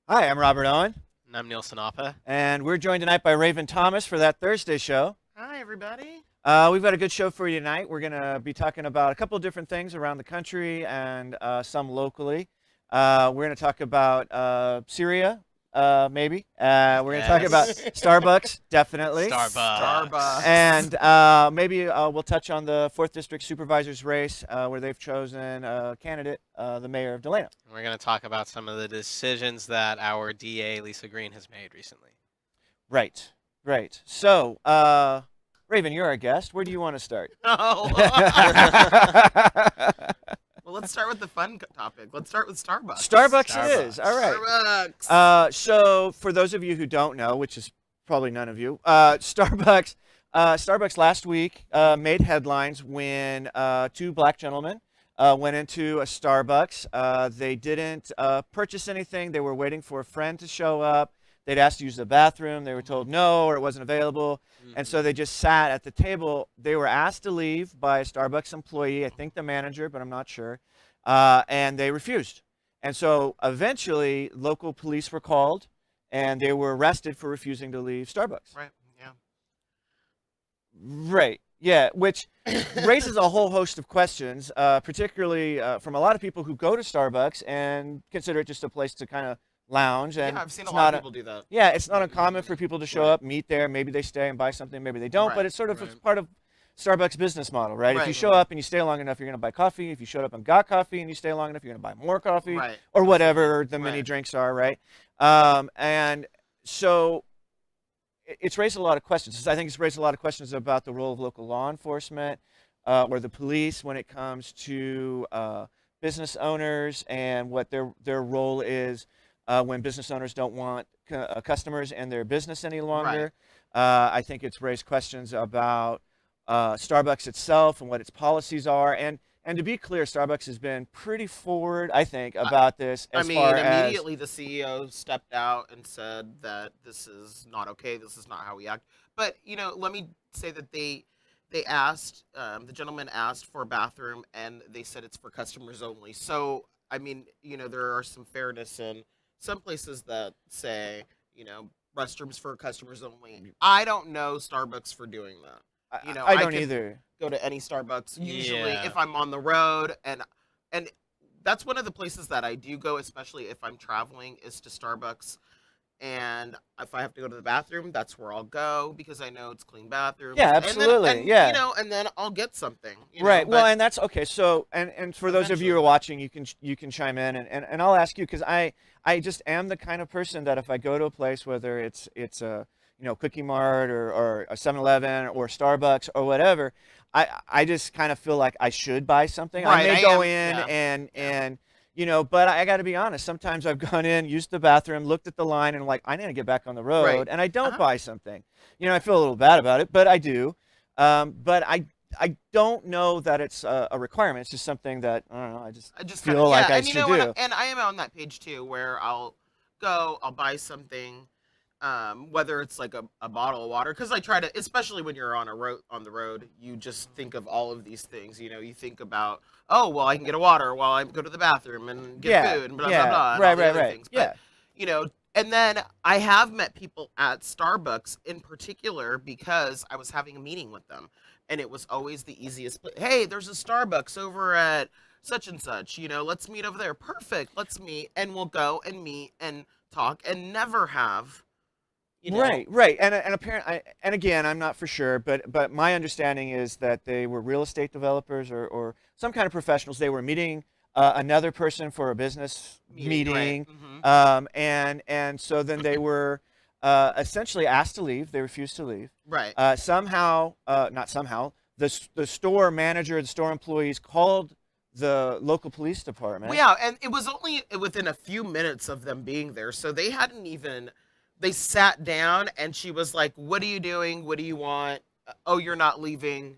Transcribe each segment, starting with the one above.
Hi, I'm Robert Owen, And I'm Neil Sinapa. and we're joined tonight by Raven Thomas for that Thursday show. Hi, everybody. We've got a good show for you tonight. We're going to be talking about a couple of different things around the country and some locally. We're going to talk about Syria, maybe. We're going to talk about Yes. Starbucks, definitely. Starbucks. And maybe we'll touch on the 4th District Supervisor's race where they've chosen a candidate, the mayor of Delano. We're going to talk about some of the decisions that our DA, Lisa Green, has made recently. Right. So, Raven, you're our guest. Where do you want to start? Oh. Well, let's start with the fun topic. Let's start with Starbucks. Starbucks it is. All right. Starbucks. So for those of you who don't know, which is probably none of you, Starbucks last week made headlines when two black gentlemen went into a Starbucks. They didn't purchase anything. They were waiting for a friend to show up. They'd asked to use the bathroom. They were told no, or it wasn't available. And so they just sat at the table. They were asked to leave by a Starbucks employee, I think the manager, but I'm not sure. And they refused. And so eventually local police were called and they were arrested for refusing to leave Starbucks. Right. Yeah. Right. Yeah, which raises a whole host of questions, particularly from a lot of people who go to Starbucks and consider it just a place to kind of lounge. And Yeah, I've seen a it's lot not of people do that. Yeah, it's not uncommon for people to show Right. up, meet there. Maybe they stay and buy something, maybe they don't. But Right, it's sort of right. it's part of Starbucks business model, right? If you Right. show up and you stay long enough, you're going to buy coffee. If you showed up and got coffee and you stay long enough, you're going to buy more coffee, Right. or whatever the mini Right. drinks are, right? And so it's raised a lot of questions. I think it's raised a lot of questions about the role of local law enforcement or the police when it comes to business owners and what their role is when business owners don't want customers in their business any longer. I think it's raised questions about Starbucks itself and what its policies are. And to be clear, Starbucks has been pretty forward, I think, about this I as mean, far as immediately the CEO stepped out and said that this is not okay. This is not how we act. But let me say that they asked the gentleman asked for a bathroom and they said it's for customers only. So I mean, there are some fairness in some places that say restrooms for customers only. I don't know Starbucks for doing that. I don't can either. Go to any Starbucks usually Yeah. if I'm on the road, and that's one of the places that I do go, especially if I'm traveling, is to Starbucks. And if I have to go to the bathroom, that's where I'll go because I know it's clean bathroom. Yeah, absolutely, yeah. And then I'll get something. Right. Well, but- and that's okay. So, and for those of you who are watching, you can chime in, and I'll ask you because I just am the kind of person that if I go to a place, whether it's a Quickie Mart or a 7-Eleven or Starbucks or whatever, I just kind of feel like I should buy something. I Right, may I go am, in yeah. and but I got to be honest. Sometimes I've gone in, used the bathroom, looked at the line, and like I need to get back on the road, Right. and I don't Uh-huh. buy something. I feel a little bad about it, but I do. But I don't know that it's a requirement. It's just something that I don't know. I just feel kinda, like I and should you know do. what? And I am on that page too, where I'll buy something, whether it's like a bottle of water, because I try to, especially when you're on the road, you just think of all of these things. You think about, oh well, I can get a water while I go to the bathroom and get Yeah, food and blah yeah, blah blah. And right, all the right, other right. Things. Yeah. But, and then I have met people at Starbucks in particular because I was having a meeting with them, and it was always the easiest. Hey, there's a Starbucks over at such and such. Let's meet over there. Perfect. Let's meet, and we'll go and meet and talk, and never have. Right, and apparently, and again, I'm not for sure, but my understanding is that they were real estate developers or some kind of professionals. They were meeting another person for a business meeting, Right. and so then they were essentially asked to leave. They refused to leave. Right. Somehow, not somehow, the store manager, the store employees called the local police department. Well, yeah, and it was only within a few minutes of them being there, so they hadn't even. They sat down, and she was like, "What are you doing? What do you want? Oh, you're not leaving."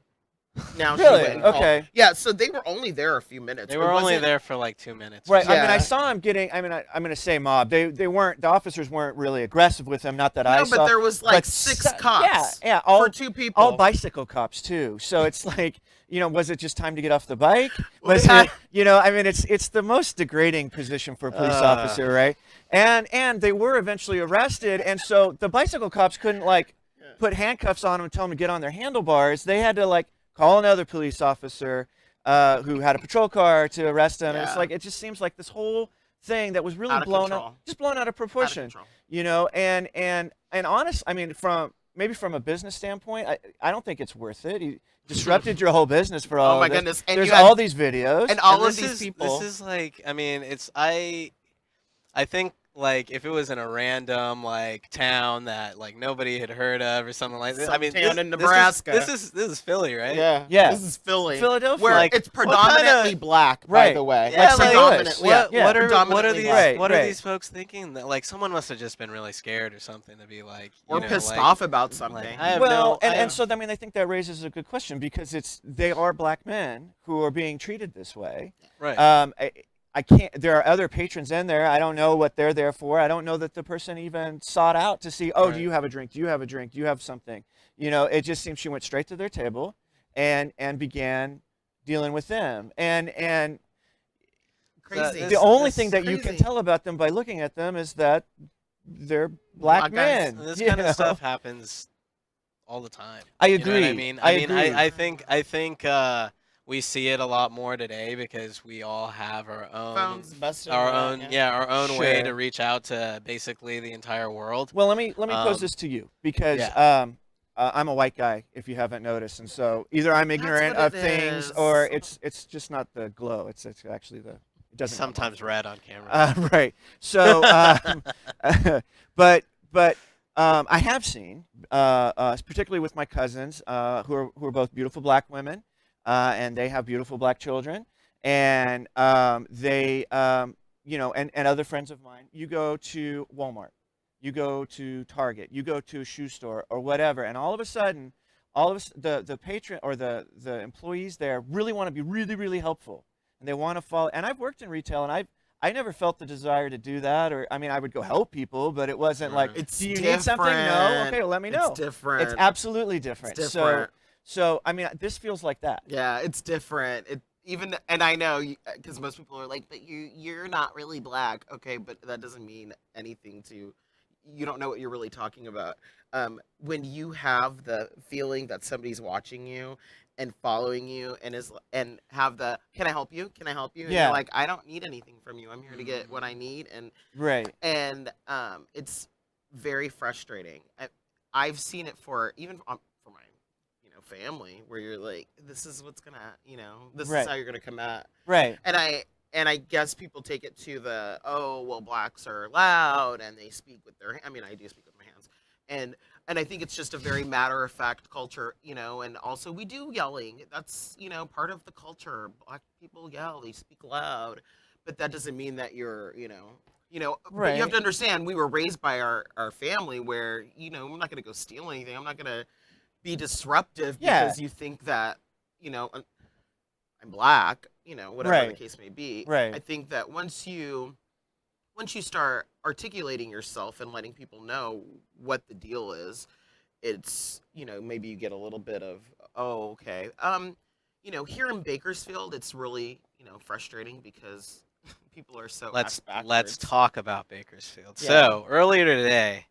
Now she Really? went and called. Okay. Yeah, so they were only there a few minutes. They It were only wasn't- there for like 2 minutes. Right. I mean, I Yeah. saw him getting. I mean, I'm going to say mob. They weren't. The officers weren't really aggressive with him. Not that I No, saw. but there was like but 6 so- cops. Yeah, all for 2 people. all bicycle cops too. So it's like was it just time to get off the bike? Well, Was they it, I mean, it's the most degrading position for a police officer, right? And they were eventually arrested, and so the bicycle cops couldn't put handcuffs on them and tell them to get on their handlebars. They had to call another police officer who had a patrol car to arrest them. And it's Yeah. it just seems like this whole thing that was really Out of blown control. out, just blown out of proportion. control. And honest, I mean, from a business standpoint, I don't think it's worth it. You disrupted your whole business for all Oh my of this. goodness! And There's you had- all these videos. and all And of these people. This is I mean, I think if it was in a random town that nobody had heard of or something like that. I Some mean, town this, in Nebraska. This is Philly, right? Yeah. This is Philly. Philadelphia. Where Like, it's what kinda- predominantly black, by Right. the way. Yeah, St. Louis. predominantly. What, Yeah. what are Predominantly these black. what are Right. these folks thinking? That someone must have just been really scared or something to be Or pissed off about something. I have Well, no, and so I mean, I think that raises a good question because they are black men who are being treated this way. right. I can't. There are other patrons in there. I don't know what they're there for. I don't know that the person even sought out to see. Oh, Right. do you have a drink? Do you have a drink? Do you have something? It just seems she went straight to their table, and began dealing with them. And Crazy. the only this thing that you can crazy. tell about them by looking at them is that they're black Black guys. men. This you kind know? of stuff happens all the time. I You know what agree. I mean, I I mean, agree. I think we see it a lot more today because we all have our own Phones busted. our around, own our own way Sure. to reach out to basically the entire world. Well, let me pose Um, this to you because yeah. I'm a white guy, if you haven't noticed, and so either I'm ignorant what of it things is. or it's just not the glow. It's actually it doesn't come off. Sometimes red on camera. Right. So, but I have seen, particularly with my cousins, who are both beautiful black women, and they have beautiful black children, and they, and other friends of mine. You go to Walmart, you go to Target, you go to a shoe store or whatever, and all of a sudden, the patron or the employees there really want to be really, really helpful, and they want to follow. And I've worked in retail, and I never felt the desire to do that, or I mean, I would go help people, but it wasn't like, It's do you need something? No. different. Okay, well, let me know. It's different. It's absolutely different. It's different. So I mean, this feels like that. Yeah, it's different. And I know because most people are like, but you're not really black. Okay, but that doesn't mean anything to you. Don't know what you're really talking about. When you have the feeling that somebody's watching you and following you and have the can I help you? Can I help you? And Yeah. you're like, I don't need anything from you. I'm here to get what I need. Right. And it's very frustrating. I've seen it for my family where you're like, this is what's gonna this Right. is how you're gonna come at. Right. And I guess people take it to the blacks are loud and they speak with their I do speak with my hands and I think it's just a very matter of fact culture, and also we do yelling. That's part of the culture. Black people yell, they speak loud, but that doesn't mean that you're But you have to understand we were raised by our family where I'm not gonna go steal anything. I'm not gonna be disruptive because you think that I'm black, whatever Right. the case may be. Right. I think that once you start articulating yourself and letting people know what the deal is, it's maybe you get a little bit of okay. Here in Bakersfield, it's really frustrating because people are so Let's backwards. talk about Bakersfield. Yeah. So earlier today,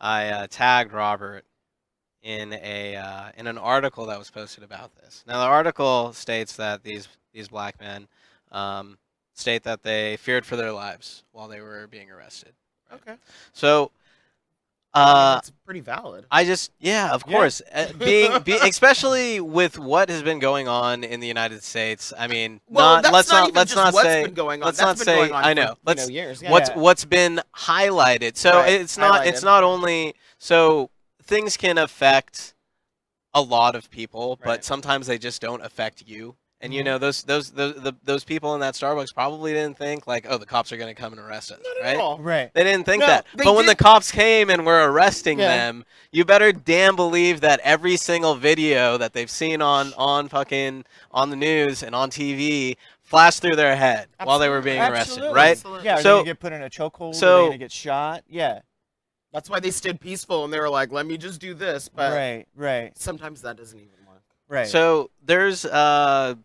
I tagged Robert in an article that was posted about this. Now the article states that these black men state that they feared for their lives while they were being arrested. Right? Okay. So That's pretty valid. of course, especially with what has been going on in the United States. I mean, let's not say been going on. let's That's not been say going on I for, know. Let's years. Yeah. what's been highlighted. So Right, it's not only so things can affect a lot of people, Right. but sometimes they just don't affect you. And those people in that Starbucks probably didn't think like, oh, the cops are going to come and arrest us, Not at right? all. Right. They didn't think No, that. they But when the did- cops came and were arresting Yeah. them, you better damn believe that every single video that they've seen on the news and on TV flashed through their head while they were being arrested, Absolutely. right? Absolutely. Yeah. Are So- they gonna get put in a chokehold? Are so- they gonna get shot? Yeah. That's why they stayed peaceful and they were like, let me just do this. But Right. sometimes that doesn't even work. Right. So there's so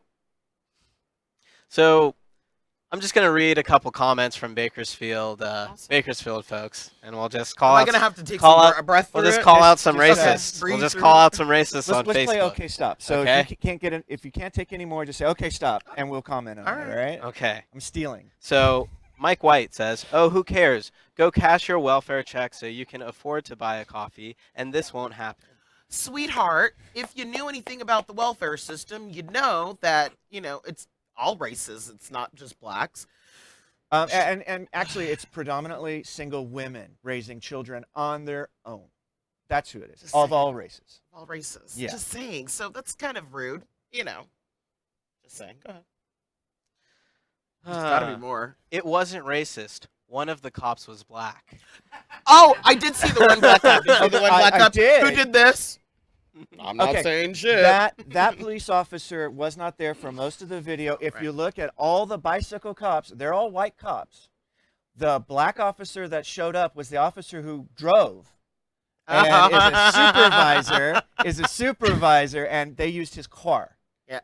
I'm just gonna read a couple comments from Bakersfield, Awesome. Bakersfield folks, and we'll just Am call I out. gonna have to take call some out- breath We'll through just it? call out some Just, racists. breathe We'll just through call it. out some racists on Let's play Facebook. okay stop. So Okay. if you can't get if you can't take any more, just say okay stop, and we'll comment on All it. right. All right. Okay. I'm stealing. So Mike White says, "Oh, who cares? Go cash your welfare check so you can afford to buy a coffee, and this won't happen." Sweetheart, if you knew anything about the welfare system, you'd know that, it's all races. It's not just blacks. And actually, it's predominantly single women raising children on their own. That's who it is. Just Of saying. all races. All races. Yeah. Just saying. So that's kind of rude, Just saying. Go ahead. There's gotta be more. It wasn't racist. One of the cops was black. Oh, I did see the one black cop. Did you see the one black I cop? did. Who did this? I'm not Okay, saying shit. That police officer was not there for most of the video. If you Right. look at all the bicycle cops, they're all white cops. The black officer that showed up was the officer who drove. And is a supervisor, and they used his car. Yeah.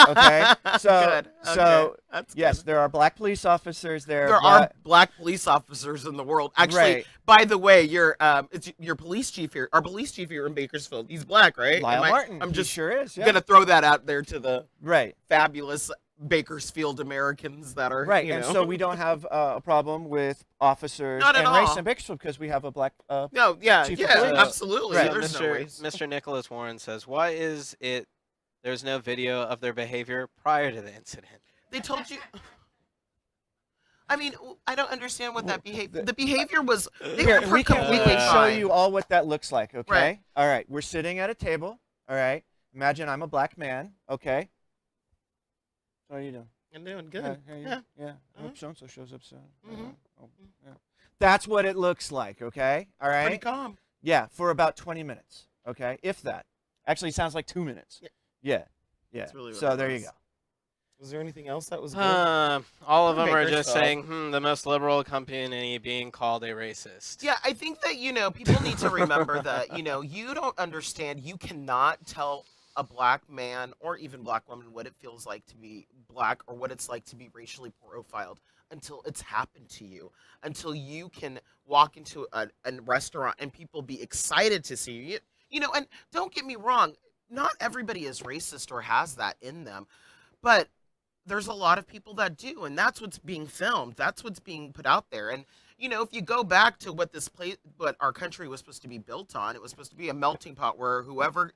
Okay. So Good. so Okay. That's yes, good. there are black police officers there. There but- are black police officers in the world. Actually, Right. by the way, it's your police chief here. Our police chief here in Bakersfield. He's black, right? Lyle Martin. I'm he just sure is. Yeah. gonna throw that out there to the Right. fabulous Bakersfield Americans that are Right. You And know. so we don't have a problem with officers Not at and race all. in Bakersfield because we have a black. No, yeah, Chief of yeah, police. absolutely. Right. There's no race. Mr. Nicholas Warren says, "Why is it there's no video of their behavior prior to the incident?" They told you. I mean, I don't understand what that behavior. the- The behavior was. They Here, were we can completely show fine. you all what that looks like. Okay. Right. All right. We're sitting at a table. All right. Imagine I'm a black man. Okay. What are you doing? I'm doing good. Yeah. Uh-huh. Oh, so-and-so shows up soon. Mhm. Oh, yeah. That's what it looks like, okay? All right? Pretty calm. Yeah, for about 20 minutes, okay? If that. Actually, it sounds like 2 minutes. Yeah. Yeah. That's really what So it there you was. go. Was there anything else that was good? All of From them are just Bakersfield. saying, the most liberal company being called a racist. Yeah, I think that, people need to remember that, you don't understand. You cannot tell a black man or even black woman what it feels like to be black or what it's like to be racially profiled until it's happened to you, until you can walk into a restaurant and people be excited to see you. And don't get me wrong, not everybody is racist or has that in them, but there's a lot of people that do, and that's what's being filmed. That's what's being put out there. And if you go back to what what our country was supposed to be built on, it was supposed to be a melting pot where whoever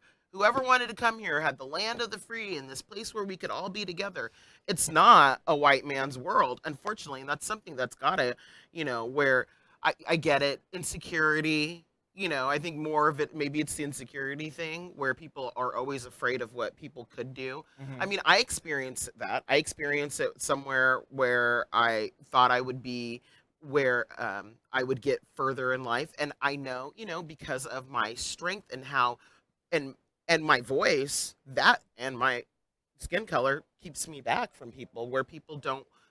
wanted to come here had the land of the free and this place where we could all be together. It's not a white man's world, unfortunately, and that's something that's gotta, where I get it, insecurity. I think more of it, maybe it's the insecurity thing where people are always afraid of what people could do. Mhm. I mean, I experienced that. I experienced it somewhere where I thought I would be, where I would get further in life. And I know, because of my strength and how, and my voice, that and my skin color keeps me back from people where people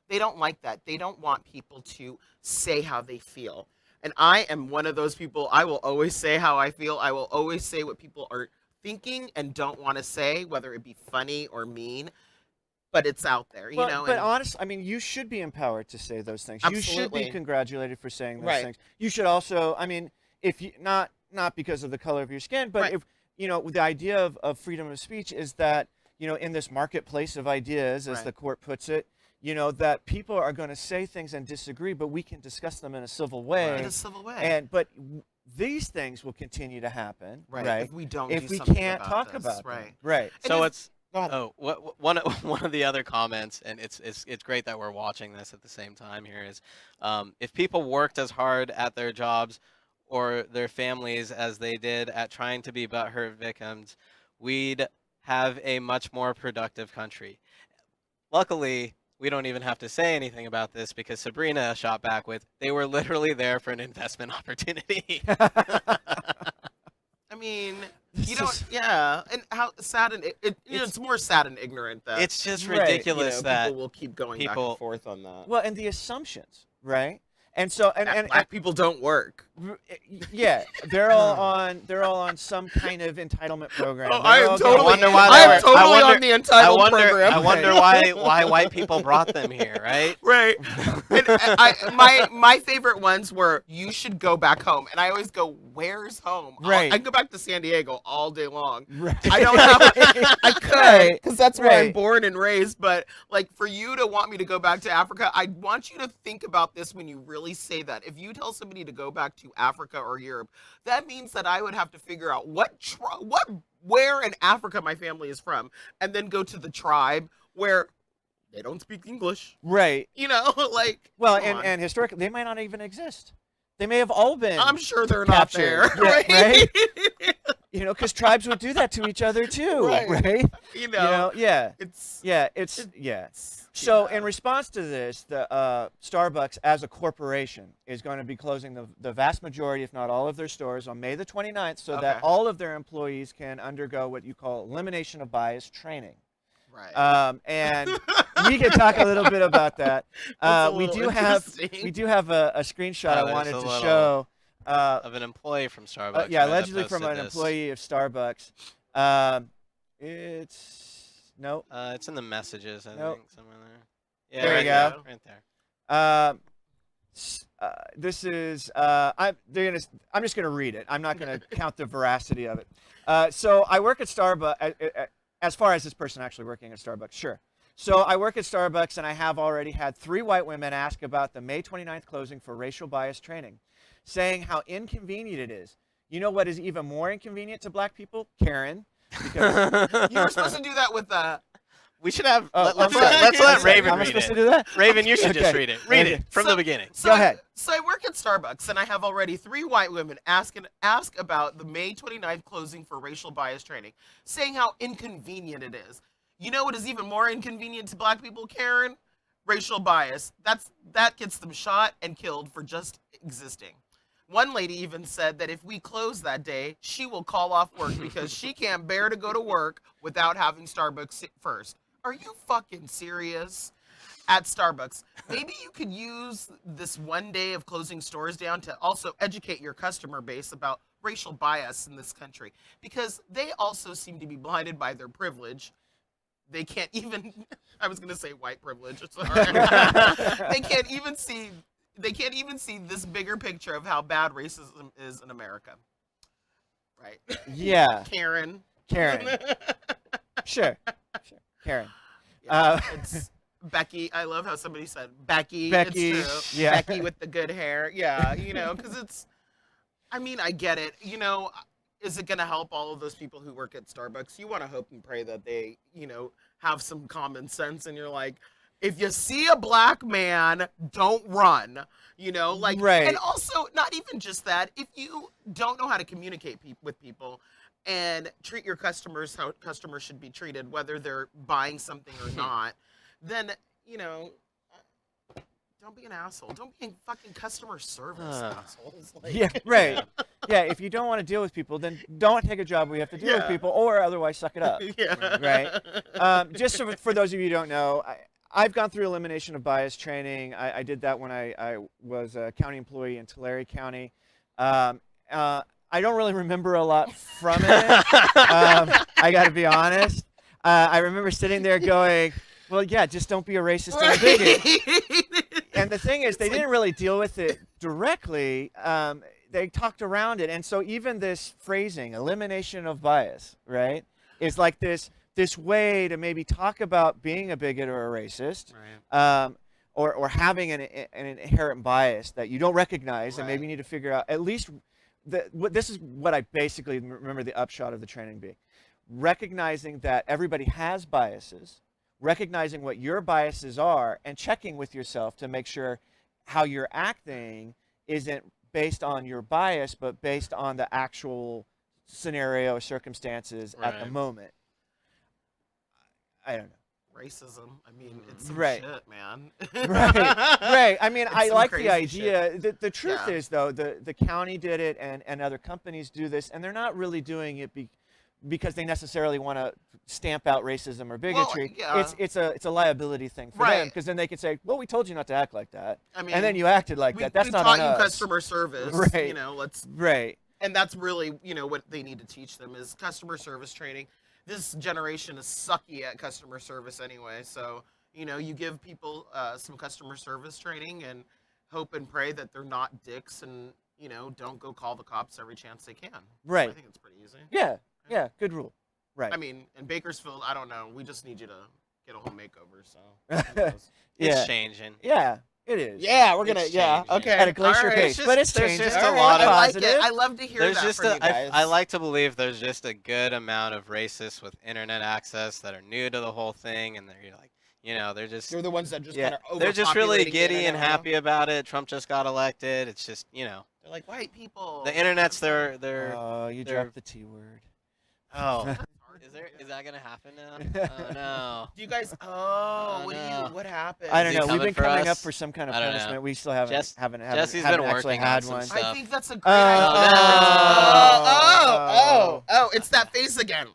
they don't like that. They don't want people to say how they feel. And I am one of those people. I will always say how I feel. I will always say what people are thinking and don't want to say, whether it be funny or mean. But it's out there, But and honest, I mean, you should be empowered to say those things. You should Absolutely. be congratulated for saying those Right. things. You should also, I mean, if you not because of the color of your skin, but Right. if the idea of freedom of speech is that in this marketplace of ideas, as Right. the court puts it, that people are going to say things and disagree, but we can discuss them in a civil way. in a civil way. And these things will continue to happen, right? If we don't, If do we something can't about talk this, about them. right. Right. And So if- it's Go ahead. one of the other comments, and it's great that we're watching this at the same time here, is if people worked as hard at their jobs or their families as they did at trying to be butthurt victims, we'd have a much more productive country. Luckily, we don't even have to say anything about this because Sabrina shot back with, they were literally there for an investment opportunity. I mean, This you don't. is- Yeah, and how sad and it's more sad and ignorant that It's just Right, ridiculous that people will keep going back people- and forth on that. Well, and the assumptions, right? And so, and That and, black people don't work. Yeah, they're all on some kind of entitlement program. Oh, They're I am all totally, wonder why I they am were- totally I wonder- on the entitled program. I wonder why white people brought them here, right? Right. And my favorite ones were you should go back home, and I always go, where's home? Right. I can go back to San Diego all day long. Right. I don't have. I could Right. because that's where I'm Right. born and raised. But like for you to want me to go back to Africa, I want you to think about this when you really say that. If you tell somebody to go back to Africa or Europe, that means that I would have to figure out where in Africa my family is from, and then go to the tribe where they don't speak English. Right. You know, like Well, come on. and historically, they might not even exist. They may have all been. I'm sure they're not captured. there, Yeah, right? You know, because tribes would do that to each other too, Right. right? You know, Yeah. it's Yeah, it's too So bad. in response to this, the Starbucks as a corporation is going to be closing the vast majority, if not all of their stores on May the 29th so that Okay. all of their employees can undergo what you call elimination of bias training. right. And we can talk a little bit about that. That's a We little do have interesting. a screenshot Oh, I there's wanted a to little- show. Of an employee from Starbucks. Yeah, right, that allegedly from posted an this. employee of Starbucks. It's no. It's in the messages, I Nope. think, somewhere there. Yeah, There you right go. Right there. This is I'm just gonna read it. I'm not gonna count the veracity of it. So I work at Starbucks. As far as this person actually working at Starbucks, sure. So I work at Starbucks, and I have already had 3 white women ask about the May 29th closing for racial bias training, saying how inconvenient it is. You know what is even more inconvenient to black people? Karen. Because You were supposed to do that with We should have. Oh, let's I'm sorry. let's let Sorry. Raven Am I read supposed it. to do that? Raven, you should just Okay. read it. Read Okay. it from the beginning. So Go ahead. So I work at Starbucks, and I have already 3 white women ask about the May 29th closing for racial bias training, saying how inconvenient it is. You know what is even more inconvenient to black people, Karen? Racial bias. That gets them shot and killed for just existing. One lady even said that if we close that day, she will call off work because she can't bear to go to work without having Starbucks first. Are you fucking serious? At Starbucks, maybe you could use this one day of closing stores down to also educate your customer base about racial bias in this country, because they also seem to be blinded by their privilege. They can't even I was going to say white privilege. Sorry. They can't even see this bigger picture of how bad racism is in America. Right. Yeah, Karen. Karen. Sure. Karen. Yeah, it's Becky. I love how somebody said Becky. Becky, It's true. yeah. Becky with the good hair. Yeah, because it's. I mean, I get it. Is it going to help all of those people who work at Starbucks? You want to hope and pray that they, have some common sense, and you're like, if you see a black man, don't run. Right. And also, not even just that. If you don't know how to communicate with people and treat your customers how customers should be treated, whether they're buying something or not, then, don't be an asshole. Don't be a fucking customer service assholes. Yeah, right. Yeah, if you don't want to deal with people, then don't take a job where you have to deal with Yeah. people, or otherwise suck it up. Yeah. Right. Just for those of you who don't know, I've gone through elimination of bias training. I did that when I was a county employee in Tulare County. I don't really remember a lot from it. I got to be honest. I remember sitting there going, well, yeah, just don't be a racist and a bigot. And the thing is, they didn't really deal with it directly. They talked around it. And so even this phrasing, elimination of bias, right, is like this way to maybe talk about being a bigot or a racist, or having an inherent bias that you don't recognize, and maybe you need to figure out at least this is what I basically remember the upshot of the training being. Recognizing that everybody has biases, recognizing what your biases are, and checking with yourself to make sure how you're acting isn't based on your bias, but based on the actual scenario or circumstances at the moment. I don't know. Racism. I mean, it's some Right. shit, man. Right. I mean, It's I some like the crazy idea. The truth Yeah. is, though, the county did it, and other companies do this, and they're not really doing it because they necessarily want to stamp out racism or bigotry. yeah. It's a liability thing for them, Right. because then they can say, well, we told you not to act like that, I mean, and then you acted like that. That's we not taught on you us. customer service. Right. You know, let's. Right. And that's really, what they need to teach them is customer service training. This generation is sucky at customer service anyway. So, you give people some customer service training and hope and pray that they're not dicks and, don't go call the cops every chance they can. Right. I think it's pretty easy. Yeah. Yeah. Good rule. Right. I mean, in Bakersfield, I don't know. We just need you to get a home makeover. So, yeah. It's changing. Yeah. It is. yeah, we're gonna. It's Yeah. changing. Okay. At a glacier all right. pace, but it's there's changing. just All a right, lot I of like positive. it. I love to hear There's that just from you guys. I like to believe there's just a good amount of racists with internet access that are new to the whole thing, and they're like, they're just They're the ones that just Yeah. kind of they're just really overpopulating the giddy and internet now. happy about it. Trump just got elected. It's just They're like white people. the internet's they're Oh, you they're- dropped the T word. oh. That's hard to Is do. that gonna happen now? Oh no. Do you guys? Oh, no. what happened? I don't he know. We've coming been for coming up us? for some kind of I don't know. punishment. We still haven't Jesse's haven't been actually working on had some one. stuff. I think that's a great Oh, idea. oh, Oh, it's that face again.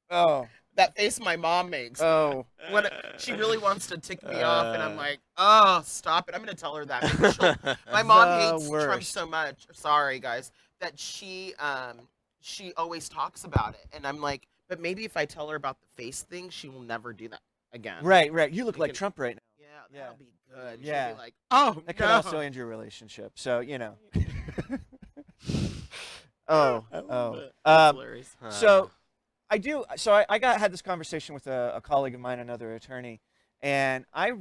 Oh, That face my mom makes. oh. When she really wants to tick me off, and I'm like, oh, stop it. I'm gonna tell her that. Because my mom The hates Trump worst. so much. Sorry, guys, that she always talks about it, and I'm like, but maybe if I tell her about the face thing, she will never do that again. Right, right. You look We like can- Trump right now. Yeah, Yeah. that'll be good. Yeah. She'll be like, oh, That could no. also end your relationship. So Oh, I love oh. it. That's hilarious. So I do. So I had this conversation with a colleague of mine, another attorney, and I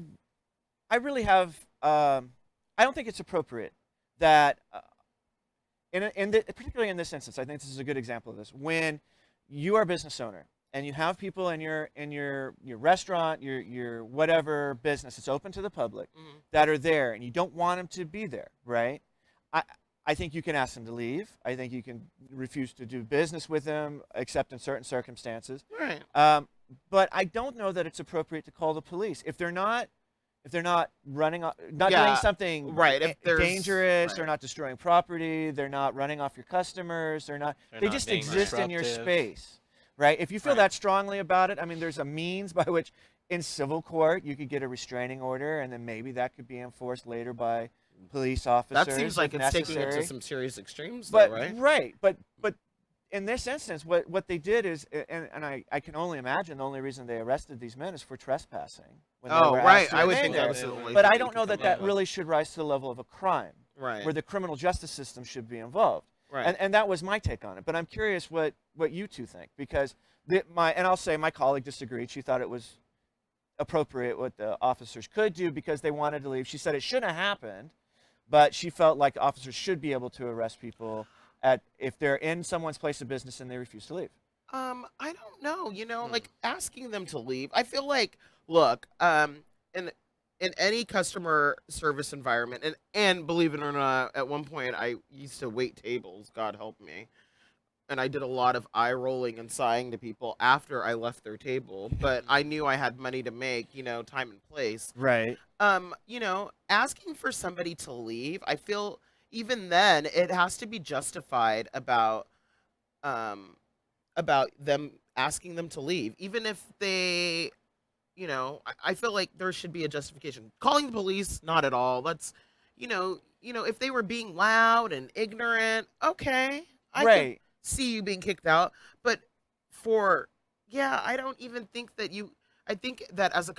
really have. I don't think it's appropriate that, particularly in this instance, I think this is a good example of this. When you are a business owner and you have people in your restaurant, your whatever business, it's open to the public, Mhm. that are there, and you don't want them to be there, right? I think you can ask them to leave. I think you can refuse to do business with them, except in certain circumstances. Right. But I don't know that it's appropriate to call the police if they're not running off, not Yeah, doing something right, if there's- dangerous. right. They're not destroying property. They're not running off your customers. They not just being exist in your disruptive. space, right? If you feel Right. that strongly about it, I mean, there's a means by which in civil court you could get a restraining order, and then maybe that could be enforced later by police officers. That seems like if it's taking it necessary. to some serious extremes, But though, right? right, but in this instance, what they did is, and I can only imagine the only reason they arrested these men is for trespassing. When they Oh, were right. asked to I would remain think there. that was the only But thing I you don't could know that come that up with. really should rise to the level of a crime, Right. where the criminal justice system should be involved. Right. And that was my take on it. But I'm curious what you two think, because and I'll say my colleague disagreed. She thought it was appropriate what the officers could do because they wanted to leave. She said it shouldn't have happened, but she felt like officers should be able to arrest people if they're in someone's place of business and they refuse to leave. I don't know. Like asking them to leave. I feel like, look, in any customer service environment, and believe it or not, at one point I used to wait tables. God help me. And I did a lot of eye rolling and sighing to people after I left their table, but I knew I had money to make, time and place. Right. Asking for somebody to leave, I feel even then it has to be justified about them asking them to leave, even if they, I feel like there should be a justification. Calling the police, not at all. Let's, if they were being loud and ignorant, okay, I can see you being kicked out. But I don't even think that I think that as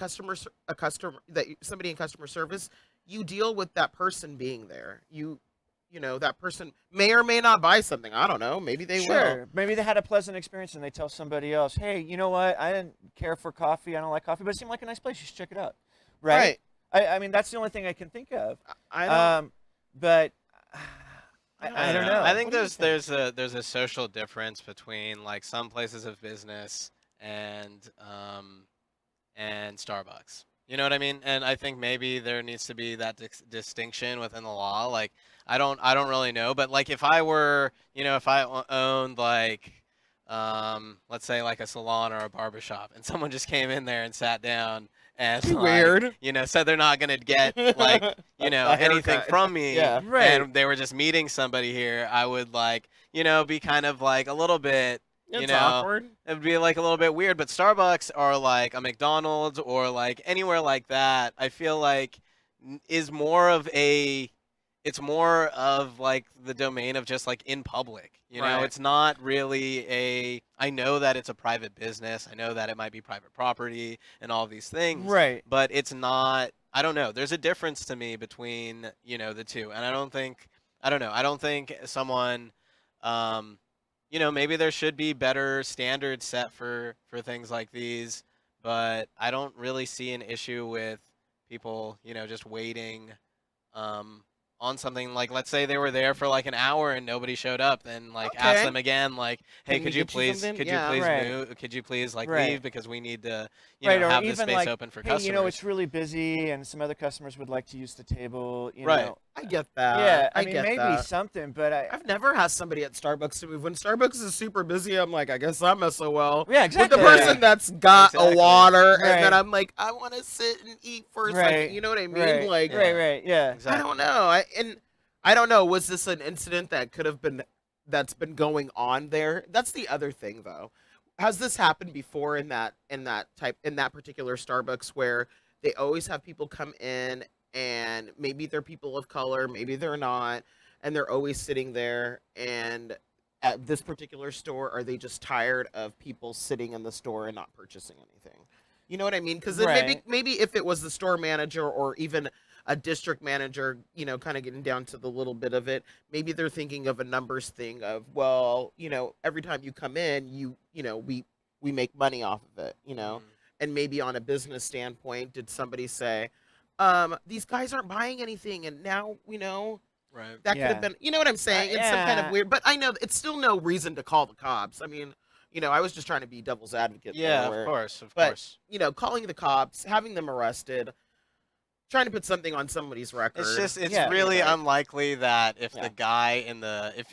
somebody in customer service, you deal with that person being there. That person may or may not buy something. I don't know. Maybe they will. Sure. Maybe they had a pleasant experience and they tell somebody else, hey, you know what? I didn't care for coffee. I don't like coffee, but it seemed like a nice place. You should check it out. Right? I mean, that's the only thing I can think of. I don't. But I don't know. I think What do you there's a social difference between like some places of business and Starbucks. You know what I mean? And I think maybe there needs to be that distinction within the law. Like I don't really know, but like if I were, if I owned like let's say like a salon or a barbershop and someone just came in there and sat down and like, Weird. said they're not going to get like, A anything haircut. from me, Yeah. Right. and they were just meeting somebody here, I would like, be kind of like a little bit It's know, awkward. it would be like a little bit weird. But Starbucks or like a McDonald's or like anywhere like that, I feel like is more of a it's more of like the domain of just like in public. You know, Right. it's not really I know that it's a private business. I know that it might be private property and all these things, Right. but it's not. I don't know. There's a difference to me between the two, and I don't know. I don't think someone, um, maybe there should be better standards set for things like these, but I don't really see an issue with people, just waiting on something. Like, let's say they were there for like an hour and nobody showed up, then like ask Okay. them again, like, hey, Can we could you get you please something? Yeah. Right. move? Could you please like Right. leave because we need to Right, or have this even space like, open for hey, customers. it's really busy, and some other customers would like to use the table. Right. I get that. Yeah, I I mean, get maybe that. something, but I've never asked somebody at Starbucks to move. When Starbucks is super busy, I'm like, I guess I'm SOL. yeah, With exactly. the person that's got Exactly. a water, Right. and then I'm like, I want to sit and eat first. Right. Like, you know what I mean? Right. Like, right, right, yeah. Exactly. I don't know. I don't know. Was this an incident that could have been that's been going on there? That's the other thing, though. Has this happened before in that particular Starbucks where they always have people come in and maybe they're people of color, maybe they're not, and they're always sitting there, and at this particular store, are they just tired of people sitting in the store and not purchasing anything? You know what I mean? Because then Right. maybe if it was the store manager or even a district manager, kind of getting down to the little bit of it, maybe they're thinking of a numbers thing of, well, every time you come in, we make money off of it, Mhm. and maybe on a business standpoint, did somebody say, these guys aren't buying anything, and now, Right. that could Yeah. have been, you know what I'm saying? It's some kind of yeah. weird, but I know it's still no reason to call the cops. I mean, I was just trying to be devil's advocate Yeah, there, of where, course, of but, course. calling the cops, having them arrested, trying to put something on somebody's record. It's Yeah. really Right. unlikely that if Yeah. the guy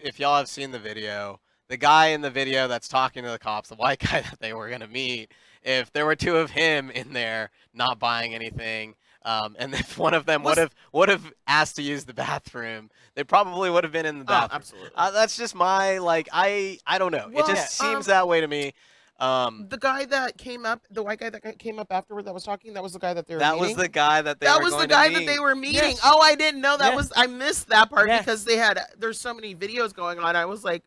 if y'all have seen the video, the guy in the video that's talking to the cops, the white guy that they were gonna meet, if there were two of him in there not buying anything, and if one of them Was- would have asked to use the bathroom, they probably would have been in the Oh, bathroom. absolutely. That's just my I don't know. Well, it just seems that way to me. The guy that came up, the white guy that came up afterward that was talking, that was the guy that they were That was meeting? the guy that they That were was the going to guy that meet. they were meeting. Yes. Oh, I didn't know that Yeah. was. I missed that part Yeah. because there's so many videos going on. I was like,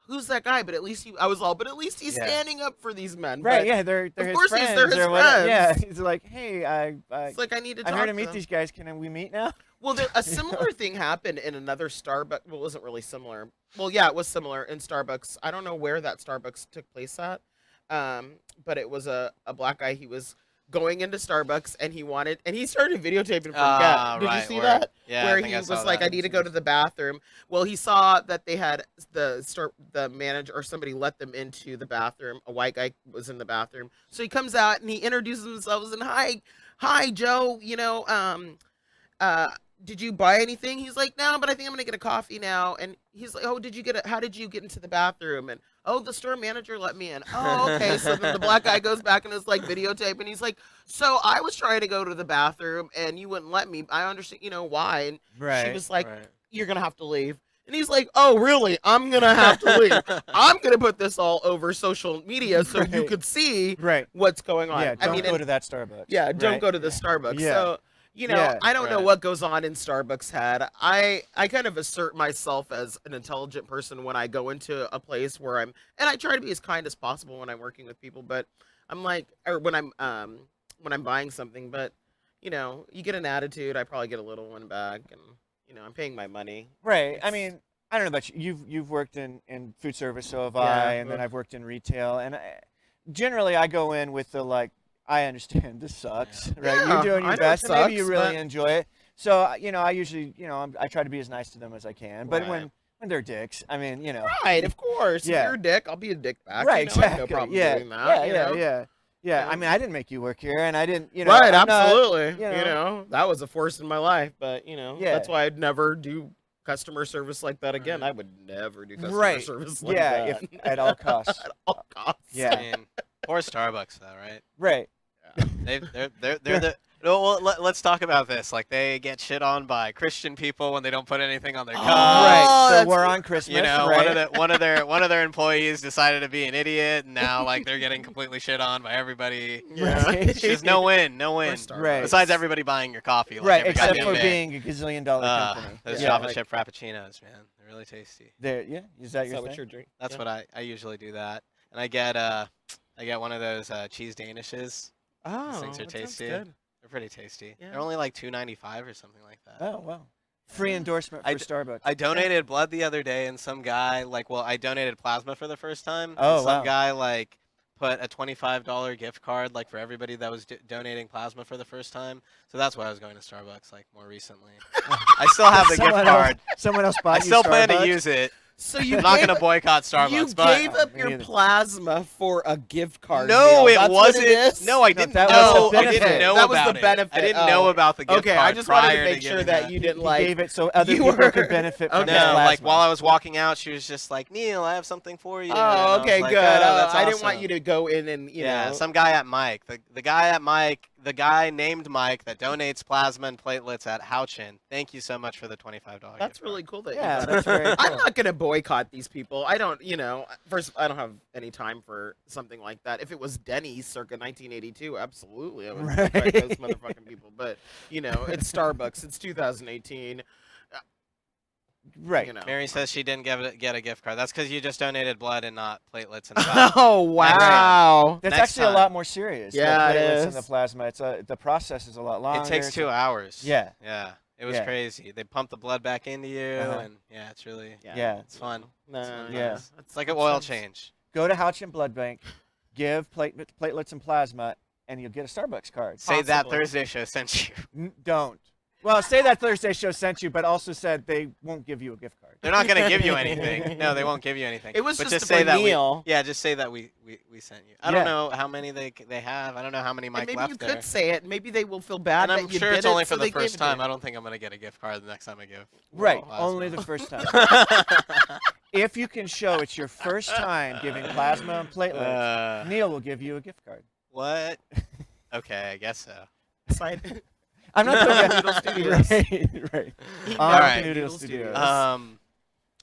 who's that guy? But at least but at least he's Yeah. standing up for these men. Right, But yeah, they're of his course friends they're his or whatever. Yeah, friends. he's like, hey, It's like I need to talk I'm here to to meet them. these guys. Can we meet now? Well, a similar thing happened in another Starbucks. Well, it wasn't really similar. Well, yeah, it was similar in Starbucks. I don't know where that Starbucks took place at, but it was a black guy. He was going into Starbucks and he started videotaping from Gap. Did you see that? Yeah, Where I think he I was saw like, that. I need to go to the bathroom. Well, he saw that they had the manager or somebody let them into the bathroom. A white guy was in the bathroom. So he comes out and he introduces himself and hi, Joe, did you buy anything? He's like, no, but I think I'm gonna get a coffee now. And he's like, oh, how did you get into the bathroom? And oh, the store manager let me in. Oh, okay. So then the black guy goes back and is like videotape, and he's like, so I was trying to go to the bathroom and you wouldn't let me. I understand, why. And she was like, Right. you're gonna have to leave. And he's like, oh, really? I'm gonna have to leave. I'm gonna put this all over social media so you Right. could see Right. what's going on. Yeah, I don't mean, go to that Starbucks. yeah, don't right? go to the Starbucks. Yeah. So, Yeah, I don't know right. what goes on in Starbucks' head. I kind of assert myself as an intelligent person when I go into a place where and I try to be as kind as possible when I'm working with people, but I'm like, or when I'm buying something, but you get an attitude, I probably get a little one back, and I'm paying my money. Right. I It's- mean, I don't know about you. You've worked in food service, so have Yeah, I, and then ugh. I've worked in retail. And generally, I go in with the like, I understand this sucks, right? Yeah, You're doing I your know it best, and maybe you sucks, really but- enjoy it. So I usually, I try to be as nice to them as I can. But Right. when they're dicks, I mean, Right, of course. Yeah. If you're a dick, I'll be a dick back. right, I exactly. have no problem yeah, doing that. yeah. Yeah. Yeah. I Yeah. mean, I didn't make you work here, and I didn't, Right, I'm not- absolutely. you know. That was a force in my life, but Yeah. that's why I'd never do customer service like that again. Right. I would never do customer Right. service like yeah, that. if at all costs. At all costs. Yeah. I mean, poor Starbucks though, right? Right. They're the No, well, let's talk about this. Like, they get shit on by Christian people when they don't put anything on their cup. Right. So that's- we're on Christmas. You know, right? one of their employees decided to be an idiot, and now like they're getting completely shit on by everybody. Yeah. It's just no win, no win. Starbucks. Right. Besides everybody buying your coffee, like Right, every except goddamn for day. being a gazillion-dollar company. Those Yeah, chocolate like, chip frappuccinos, man, they're really tasty. yeah, is that Is your that what thing? you're drinking? That's Yeah. what I usually do that, and I get one of those cheese danishes. Oh, These things are that sounds tasty. good. They're pretty tasty. Yeah. They're only like $2.95 or something like that. Oh, wow. Free endorsement for Starbucks. I donated blood the other day, and some guy I donated plasma for the first time. Oh, and some wow. guy put a $25 gift card for everybody that was donating plasma for the first time. So that's why I was going to Starbucks more recently. I still have the gift card. Someone else bought I you still plan to Starbucks? use it. So you I'm not gave- gonna boycott Starbucks, You but gave up Me your neither. plasma for a gift card. no, Neil. it That's what wasn't. It is? No, I didn't that was know. the I didn't benefit. know That was about the it. benefit. I didn't Oh. know about the gift Okay, card I just wanted to prior make sure giving that you didn't He gave it so other you people were- could benefit from Okay. his No, plasma. while I was walking out, she was just like, "Neil, I have something for you." And I Oh, was okay, like, good. "Oh, that's I didn't want awesome." you to go in and you Yeah, know. some guy at Mike, the guy at Mike, the guy named Mike that donates plasma and platelets at Houchin. Thank you so much for the $25. That's gift really card. cool that Yeah, you got that's it. very I'm cool. not gonna boycott these people. I don't, first I don't have any time for something like that. If it was Denny's circa 1982, absolutely I would boycott Right. those motherfucking people. But it's Starbucks. It's 2018. Right. You know. Mary says she didn't get a gift card. That's because you just donated blood and not platelets and plasma. Oh wow. That's Next actually time. a lot more serious. Yeah, the it platelets is. and the plasma. It's the process is a lot longer. It takes 2 hours. Yeah. Yeah. It was Yeah. crazy. They pump the blood back into you, Uh-huh. and yeah, it's really Yeah. it's fun. No, Yeah. It's like an oil change. Go to Houchin Blood Bank, give platelets and plasma, and you'll get a Starbucks card. Say that Possibly. Thursday show sent you. Don't. Well, say that Thursday show sent you, but also said they won't give you a gift card. They're not gonna give you anything. No, they won't give you anything. It was but just say for that Neil. just say that we sent you. I Yeah. don't know how many they have. I don't know how many And Mike maybe left you there. could say it. Maybe they will feel bad And that I'm you sure did it's only it, for so the they gave first it to time. you. I don't think I'm gonna get a gift card the next time I give. Right. plasma. Only the first time. If you can show it's your first time giving plasma and platelets, Neil will give you a gift card. What? Okay, I guess so. Side- I'm not Noodle talking Studios. Right. All On right. Noodle Noodle Studios. Studios.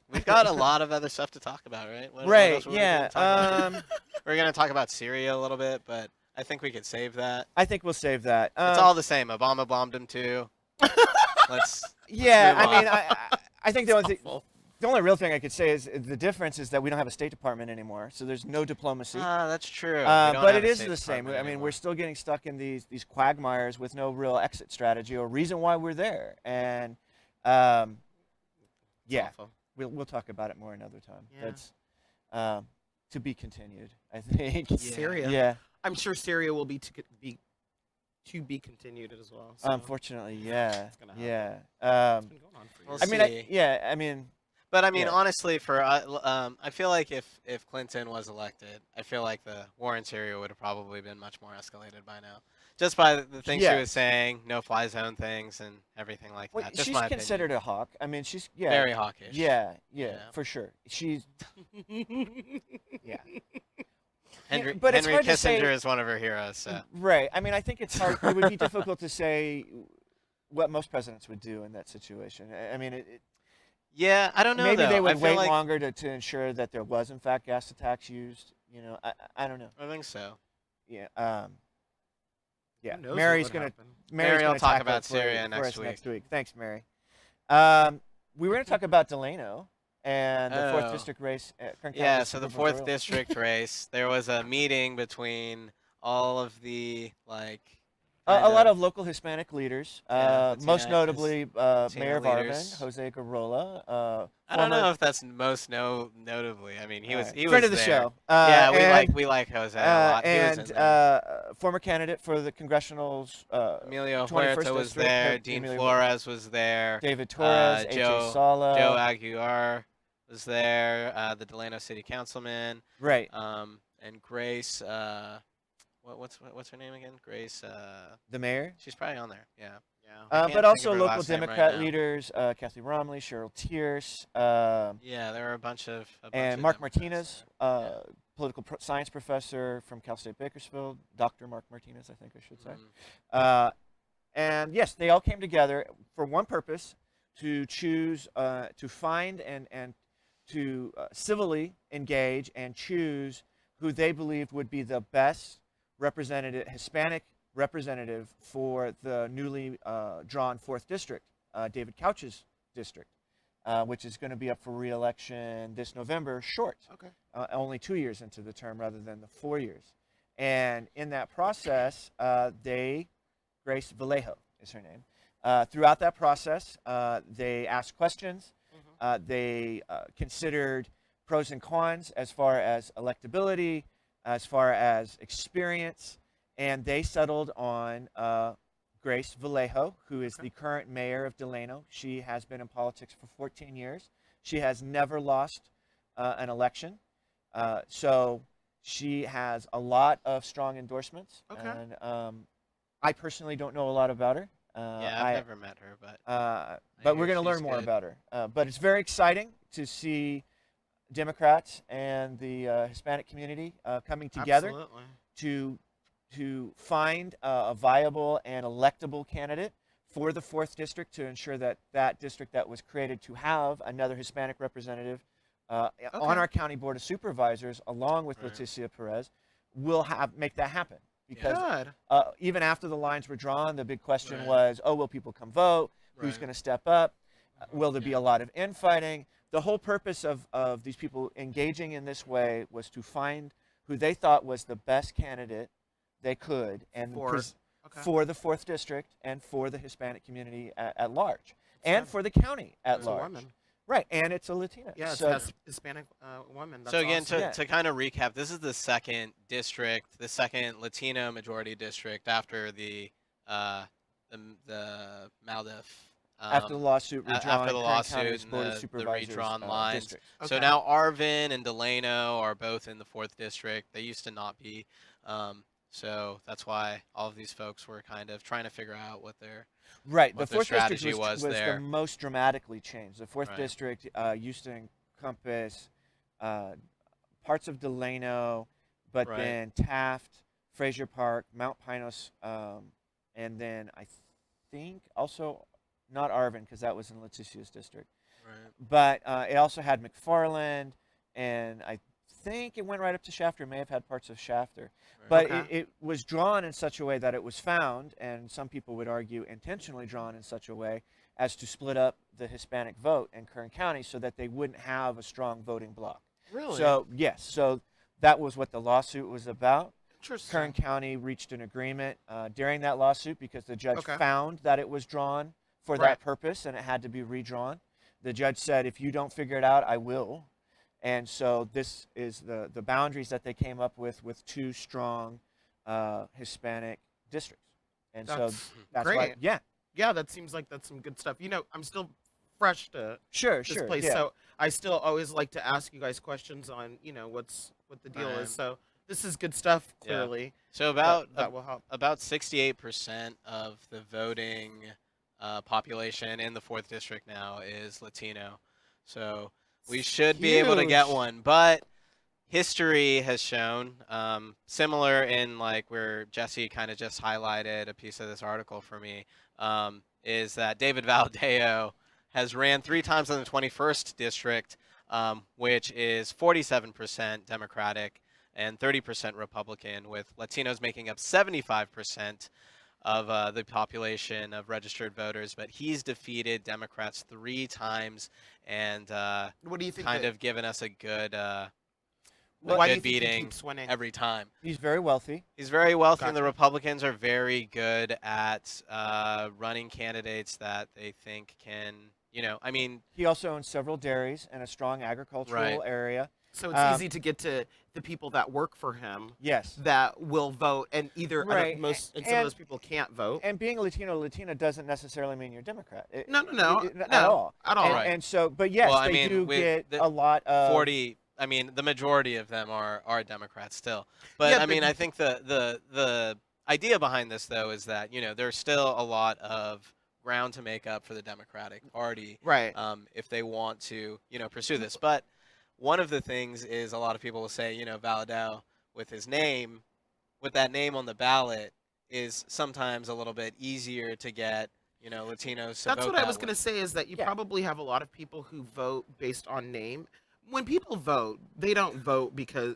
We've got a lot of other stuff to talk about, right? What Right. else were we Yeah. gonna talk about? We're gonna talk about Syria a little bit, but I think we could save that. I think we'll save that. It's all the same. Obama bombed him too. Let's. Yeah. move I mean, on. I think the only thing. Awful. The only real thing I could say is the difference is that we don't have a State Department anymore, so there's no diplomacy. That's true. We don't But have it a is State the same. Department I mean, anymore. we're still getting stuck in these quagmires with no real exit strategy or reason why we're there. And yeah, Awful. we'll talk about it more another time. Yeah. That's to be continued, I think. Syria. Yeah. I'm sure Syria will be to be continued as well. So. Unfortunately, yeah. It's gonna happen. Yeah. It's been going on for We'll years. I mean, see. I mean, But I mean, Yeah. honestly, I feel like if Clinton was elected, I feel like the war in Syria would have probably been much more escalated by now, just by the things Yeah. she was saying, no-fly zone things, and everything like well, that. Just she's my considered a hawk. I mean, she's very hawkish. Yeah, Yeah. for sure. She's yeah. Henry, but it's Henry hard to Kissinger say- is one of her heroes. So. Right. I mean, I think it's hard. It would be difficult to say what most presidents would do in that situation. I mean, Yeah, I don't know. maybe though. they I would feel wait like, longer to ensure that there was in fact gas attacks used. I don't know. I think so. Yeah. Yeah. Who knows what Mary's would gonna happen? Mary's Mary will gonna talk tackle about it for- Syria for next us next week. week. Thanks, Mary. We were going to talk about Delano and the fourth Oh. district race. Kern County Yeah, so the fourth gubernatorial. district race, there was a meeting between all of the A lot of local Hispanic leaders, Yeah, most Latina- notably Mayor of leaders. Arvin, Jose Garola. I don't know former- if that's most notably. I mean, he was friend was of the there. show. Yeah, and, we like Jose a lot. He was and in there. former candidate for the congressional's Emilio 21st Huerta was district, there. Emilio Dean Huerta. Flores was there. David Torres, Joe- AJ Sala. Joe Aguilar was there. The Delano City Councilman. Right. And Grace. What's her name again? Grace. The mayor. She's probably on there. Yeah. Yeah. I can't But think also of her local last name right Democrat now. leaders, Kathy Romley, Cheryl Tierce, Yeah, there were a bunch of. and Mark Democrats Martinez, there. political science professor from Cal State Bakersfield, Dr. Mark Martinez, I think I should say. Mhm. And yes, they all came together for one purpose: to choose, to find and to civilly engage and choose who they believed would be the best representative, Hispanic representative for the newly drawn 4th District, David Couch's district, which is going to be up for re-election this November, short, Okay. only 2 years into the term rather than the 4 years. And in that process, Grace Vallejo is her name. Throughout that process, they asked questions. They considered pros and cons as far as electability, as far as experience, and they settled on Grace Vallejo, who is the current mayor of Delano. She has been in politics for 14 years. She has never lost an election. So she has a lot of strong endorsements. Okay. And I personally don't know a lot about her. Yeah, I've never met her, but but we're hear going to learn she's more good. about her. But it's very exciting to see Democrats and the Hispanic community coming together Absolutely. to find a viable and electable candidate for the 4th District to ensure that that district that was created to have another Hispanic representative on our County Board of Supervisors, along with Right. Leticia Perez, will make that happen. Because Good. even after the lines were drawn, the big question Right. was, oh, will people come vote? Who's Right. going to step up? Will there be Yeah. a lot of infighting? The whole purpose of these people engaging in this way was to find who they thought was the best candidate they could and For for the 4th District and for the Hispanic community at large, It's and a- for the county at it's a large. woman. Right, and it's a Latina. Yeah, it's so, a Hispanic woman. That's So again, awesome. Yeah. to kind of recap, this is the second district, the second Latino majority district after the Maldif. after the lawsuit, after redrawing the Kern lawsuit County's and Board of the Supervisors redrawn lines. districts. So Okay. now Arvin and Delano are both in the 4th district. They used to not be. So that's why all of these folks were kind of trying to figure out what their Right. what The their 4th District strategy was was there. the most dramatically changed. The 4th Right. District used to encompass parts of Delano, but Right. then Taft, Frazier Park, Mount Pinos, and then I think also not Arvin because that was in Leticia's district. Right. But it also had McFarland, and I think it went right up to Shafter. It may have had parts of Shafter. Right. But Okay. it was drawn in such a way that it was found, and some people would argue intentionally drawn in such a way as to split up the Hispanic vote in Kern County so that they wouldn't have a strong voting bloc. Really? So, yes, so that was what the lawsuit was about. Interesting. Kern County reached an agreement during that lawsuit because the judge Okay. found that it was drawn for Right. that purpose and it had to be redrawn. The judge said, if you don't figure it out, I will. And so this is the boundaries that they came up with two strong Hispanic districts. And so that's why, great. yeah, Yeah, that seems like that's some good stuff. I'm still fresh to sure, this sure. place, Yeah. so I still always like to ask you guys questions on, what the deal Right. is. So this is good stuff. Yeah. Clearly, So about that will help. about 68% of the voting population in the 4th district now is Latino. So we should be able to get Huge. one, but history has shown, similar in like where Jesse kind of just highlighted a piece of this article for me, is that David Valadeo has ran 3 times in the 21st district, which is 47% Democratic and 30% Republican, with Latinos making up 75% of the population of registered voters. But he's defeated Democrats 3 times and What do you think? kind of given us a good Why do good you think he beating keeps winning? every time. He's very wealthy. He's very wealthy, and the Gotcha. Republicans are very good at running candidates that they think can, I mean, He also owns several dairies in a strong agricultural Right. area. So it's Um, easy to get to the people that work for him Yes. that will vote, and either Right, and some of those people can't vote. And being a Latino, Latina doesn't necessarily mean you're Democrat. No, at no, all. at all. And, Right. and so, but yes, Well, I they mean, do with get the a lot of 40. I mean, the majority of them are Democrats still. But Yeah, I but- mean, I think the idea behind this though is that there's still a lot of ground to make up for the Democratic Party. Right. If they want to, pursue this. But one of the things is a lot of people will say, Valadao with that name on the ballot is sometimes a little bit easier to get, Latinos to That's vote what I that was going way. to say is that you Yeah. probably have a lot of people who vote based on name. When people vote, they don't vote because,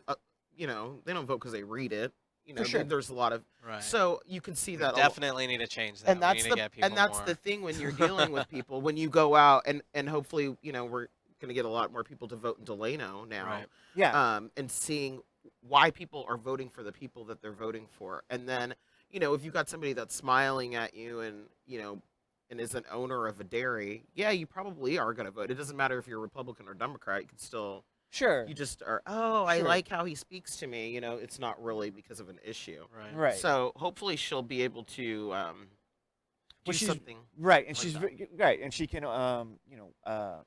they don't vote because they read it. For sure. There's a lot of, Right. so you can see We that. definitely need to change that. And We need to get people that's more. the thing when you're dealing with people, when you go out and hopefully, we're going to get a lot more people to vote in Delano now. Right. Yeah. And seeing why people are voting for the people that they're voting for. And then, if you've got somebody that's smiling at you and, and is an owner of a dairy, yeah, you probably are going to vote. It doesn't matter if you're Republican or Democrat. You can still, Sure. you just are, oh, I Sure. like how he speaks to me. It's not really because of an issue. Right. Right. So hopefully she'll be able to do she's- something. Right, and like she's that. right, and she can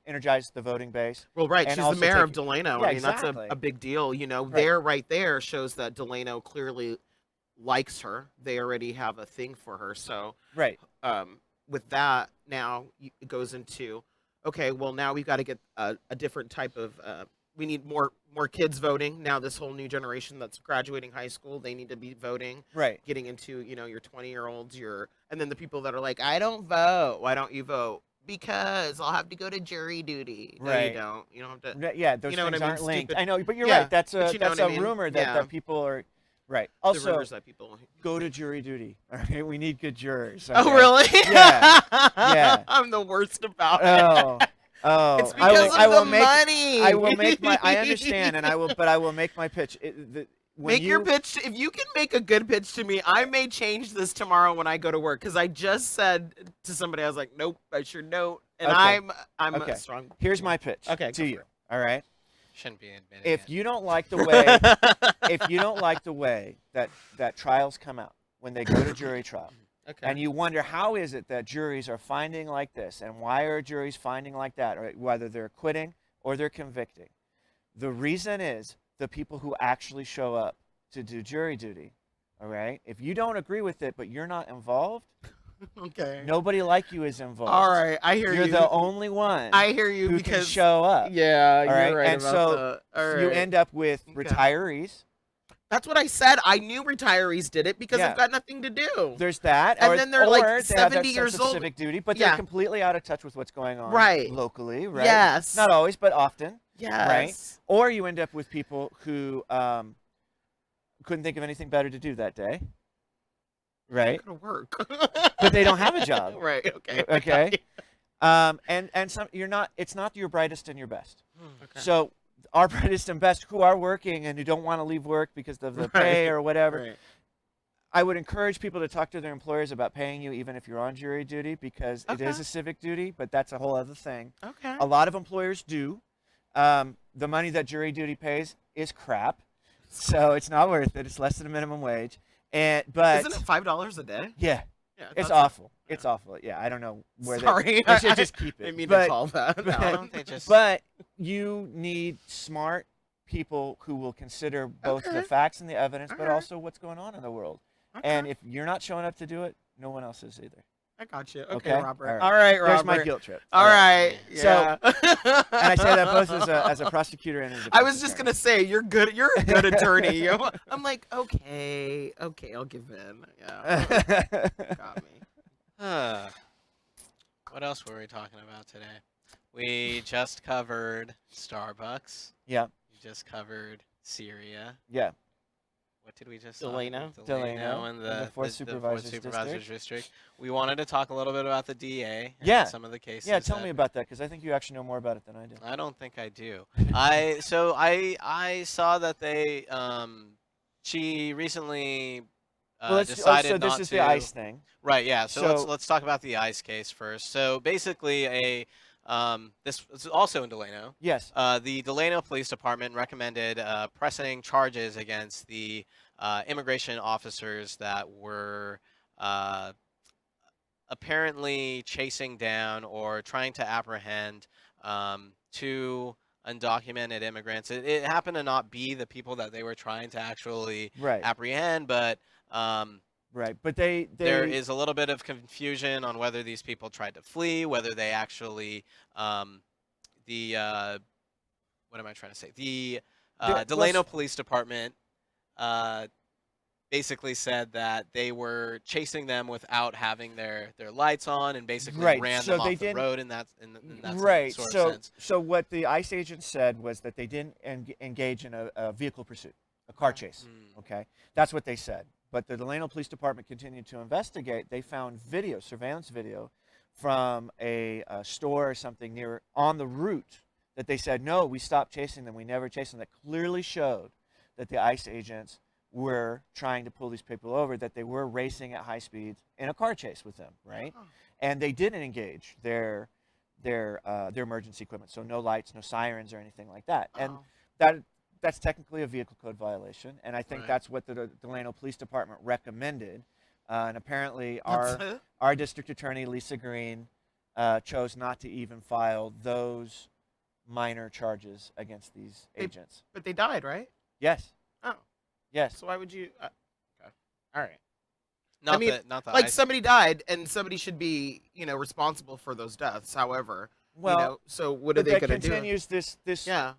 energize the voting base. Well, right. and She's the also mayor take- of Delano. Yeah, I mean, that's exactly. a big deal. Right. Right there shows that Delano clearly likes her. They already have a thing for her. So Right. with that, now it goes into, okay, well, now we've got to get a different type of, we need more kids voting. Now this whole new generation that's graduating high school, they need to be voting, Right. getting into, your 20-year-olds, and then the people that are like, I don't vote. Why don't you vote? Because I'll have to go to jury duty. No, Right. you don't. You don't have to. Yeah, those You know what things I mean? aren't linked. Stupid. I know, but you're Yeah, right. That's but a you know that's what a I mean? rumor that, Yeah. that people are right. The Also, rumors that people. go to jury duty. All right, we need good jurors. Oh, okay? really? Yeah. Yeah. I'm the worst about it. Oh. Oh. It's because I of will the make. money. I will make my. I understand, and but I will make my pitch. Make your pitch. If you can make a good pitch to me, I may change this tomorrow when I go to work. Because I just said to somebody, I was like, "Nope, I sure don't." And Okay. I'm Okay. a strong. Here's my pitch. Okay, To go you. for it. All right. Shouldn't be admitting If it. you don't like the way, if you don't like the way that trials come out when they go to jury trial, Okay. and you wonder how is it that juries are finding like this, and why are juries finding like that, or whether they're acquitting or they're convicting, the reason is the people who actually show up to do jury duty. All right. If you don't agree with it, but you're not involved, Okay. nobody like you is involved. All right. I hear You're you. the only one I hear you who because can show up. Yeah, All right, you're right and about so that. All You right. end up with Okay. retirees. That's what I said. I knew retirees did it because Yeah. they've got nothing to do. There's that, And or, then they're, like, or they have 70 that years sense of old. civic duty, but Yeah. they're completely out of touch with what's going on Right. locally, right? Yes. Not always, but often, Yes. or you end up with people who couldn't think of anything better to do that day, right? Not gonna work. But they don't have a job. Right. Okay. Okay. And some you're not. It's not your brightest and your best. Okay. So our brightest and best who are working and who don't want to leave work because of the pay or whatever. Right. I would encourage people to talk to their employers about paying you even if you're on jury duty, because it is Okay. a civic duty, but that's a whole other thing. Okay. A lot of employers do. The money that jury duty pays is crap, so it's not worth it. It's less than a minimum wage, but Isn't it $5 a day? yeah, Yeah. it's that's- awful. It's awful. Yeah, I don't know where Sorry. they should just keep I it. didn't mean but, to call that. but- out. Why don't they just? but you need smart people who will consider both the Okay. facts and the evidence, but Alright. also what's going on in the world. Okay. And if you're not showing up to do it, no one else is either. I got you. Okay, Okay? Robert. All right. All right, Robert. There's my guilt trip. All right. So- Yeah. And I say that both as a prosecutor and as a I was defense just attorney. gonna say you're good. You're a good attorney. I'm like, okay, I'll give in. Yeah, got me. What else were we talking about today? We just covered Starbucks. Yeah, We just covered Syria. yeah. What did we just Delano. talk? Delano, and and the fourth supervisor's supervisor's district. We wanted to talk a little bit about the DA. And Yeah. some of the cases. Yeah, tell that- me about that, because I think you actually know more about it than I do. I don't think I do. I saw that they she recently decided so this not is to. the ICE thing. Right. Yeah. So, So- let's talk about the ICE case first. So basically, this is also in Delano. Yes. The Delano Police Department recommended pressing charges against the immigration officers that were apparently chasing down or trying to apprehend two undocumented immigrants. It happened to not be the people that they were trying to actually Right. apprehend, but Right. But they there is a little bit of confusion on whether these people tried to flee, whether they actually what am I trying to say? The The- Delano let's- Police Department basically said that they were chasing them without having their lights on, and basically Right. ran So them they off the didn't. road in that Right. sort of So sense. so what the ICE agent said was that they didn't engage in a vehicle pursuit, a car chase. Mm. Okay, that's what they said. But the Delano Police Department continued to investigate. They found video, surveillance video, from a store or something near on the route that they said, no, we stopped chasing them. We never chased them. That clearly showed that the ICE agents were trying to pull these people over, that they were racing at high speeds in a car chase with them, right? Oh. And they didn't engage their emergency equipment, so no lights, no sirens, or anything like that. And Oh. that's technically a vehicle code violation, and I think Right. that's what the Delano Police Department recommended. And apparently, That's our it? our district attorney Lisa Green chose not to even file those minor charges against these agents. But they died, right? Yes, Oh. yes. So why would you? Okay. All right. Not mean, not the Like ice. somebody died, and somebody should be, responsible for those deaths. However, Well, so what are but they that going to do? continues this. Yeah.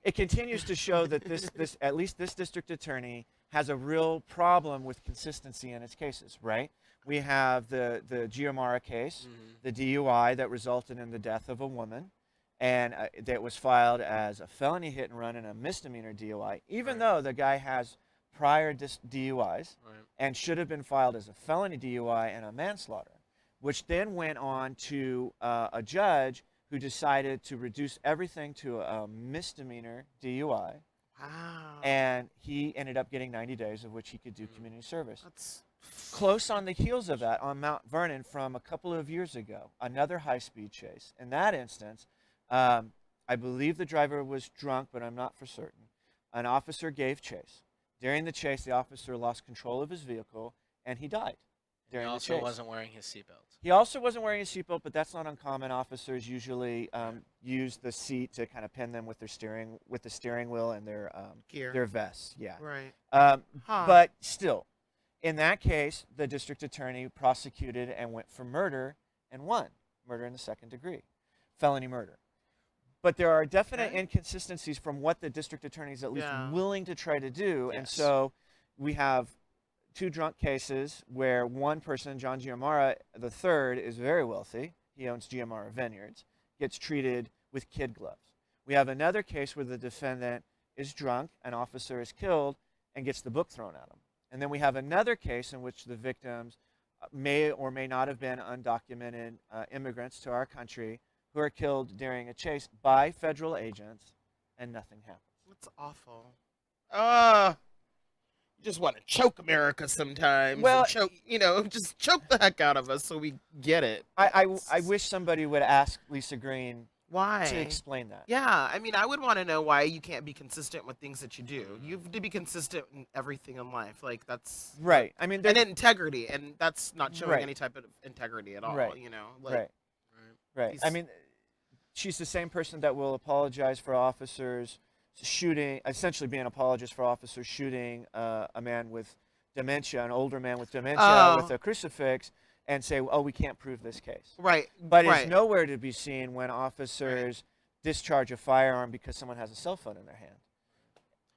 It continues to show that this at least this district attorney has a real problem with consistency in its cases, right? We have the Giamara case, Mhm. the DUI that resulted in the death of a woman, and that was filed as a felony hit and run and a misdemeanor DUI, even Right. though the guy has prior DUIs Right. and should have been filed as a felony DUI and a manslaughter, which then went on to a judge who decided to reduce everything to a misdemeanor DUI, Wow. and he ended up getting 90 days of which he could do Mhm. community service. That's Close on the heels of that, on Mount Vernon from a couple of years ago, another high-speed chase. In that instance, I believe the driver was drunk, but I'm not for certain. An officer gave chase. During the chase, the officer lost control of his vehicle, and he died He during the also chase. wasn't wearing his seatbelt. He also wasn't wearing a seatbelt, but that's not uncommon. Officers usually use the seat to kind of pin them with the steering wheel and gear. their vests. Yeah. Right. Um, Huh. But still, in that case, the district attorney prosecuted and went for murder and won. Murder in the second degree, felony murder. But there are definite Okay. inconsistencies from what the district attorney is at least Yeah. willing to try to do. And Yes. so we have two drunk cases where one person, John Giamara III, is very wealthy. He owns Giamara Vineyards, gets treated with kid gloves. We have another case where the defendant is drunk, an officer is killed, and gets the book thrown at him. And then we have another case in which the victims may or may not have been undocumented immigrants to our country who are killed during a chase by federal agents, and nothing happens. That's awful. You just want to choke America sometimes. Well, and choke, just choke the heck out of us so we get it. I wish somebody would ask Lisa Green Why? to explain that. Yeah, I mean, I would want to know why you can't be consistent with things that you do. You have to be consistent in everything in life. Like that's Right. I mean, and integrity, and that's not showing Right. any type of integrity at all. Right. Like right. Right. I He's- mean, she's the same person that will apologize for officers shooting, essentially being an apologist for officers shooting a man with dementia, an older man with dementia Oh. with a crucifix, and say, oh, we can't prove this case. right, But right. it's nowhere to be seen when officers discharge a firearm because someone has a cell phone in their hand.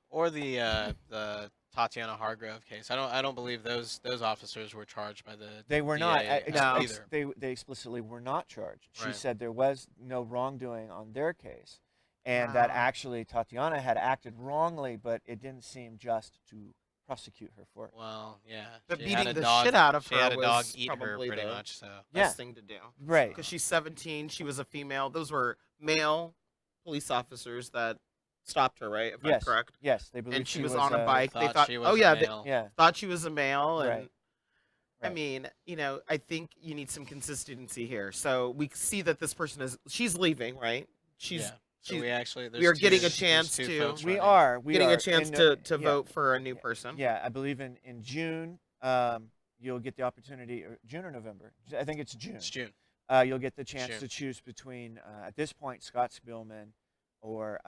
Or the Tatiana Hargrove case. I don't believe those officers were charged by the They were not. DA No. either. They explicitly were not charged. She Right. said there was no wrongdoing on their case, and that Wow. actually Tatiana had acted wrongly, but it didn't seem just to prosecute her for it. Well, yeah. But she had beating a the dog, shit out of she her had a dog was eat her probably pretty the much. So Yeah. best thing to do. Right. Because she's 17, she was a female. Those were male police officers that stopped her, right? If I'm Yes. correct. Yes, they believe And she was on a a- bike. They thought thought, she was oh a yeah, male. Yeah. thought she was a male, and Right. I Right. mean, I think you need some consistency here. So we see that this person she's leaving, right? She's yeah. So she's we actually we are getting a there's chance two to- folks We running. are. We getting are a chance in, to yeah. vote for a new person. Yeah, I believe in June, you'll get the opportunity, or June or November. I think it's June. It's June. You'll get the chance June. to choose between, at this point, Scott Spielman or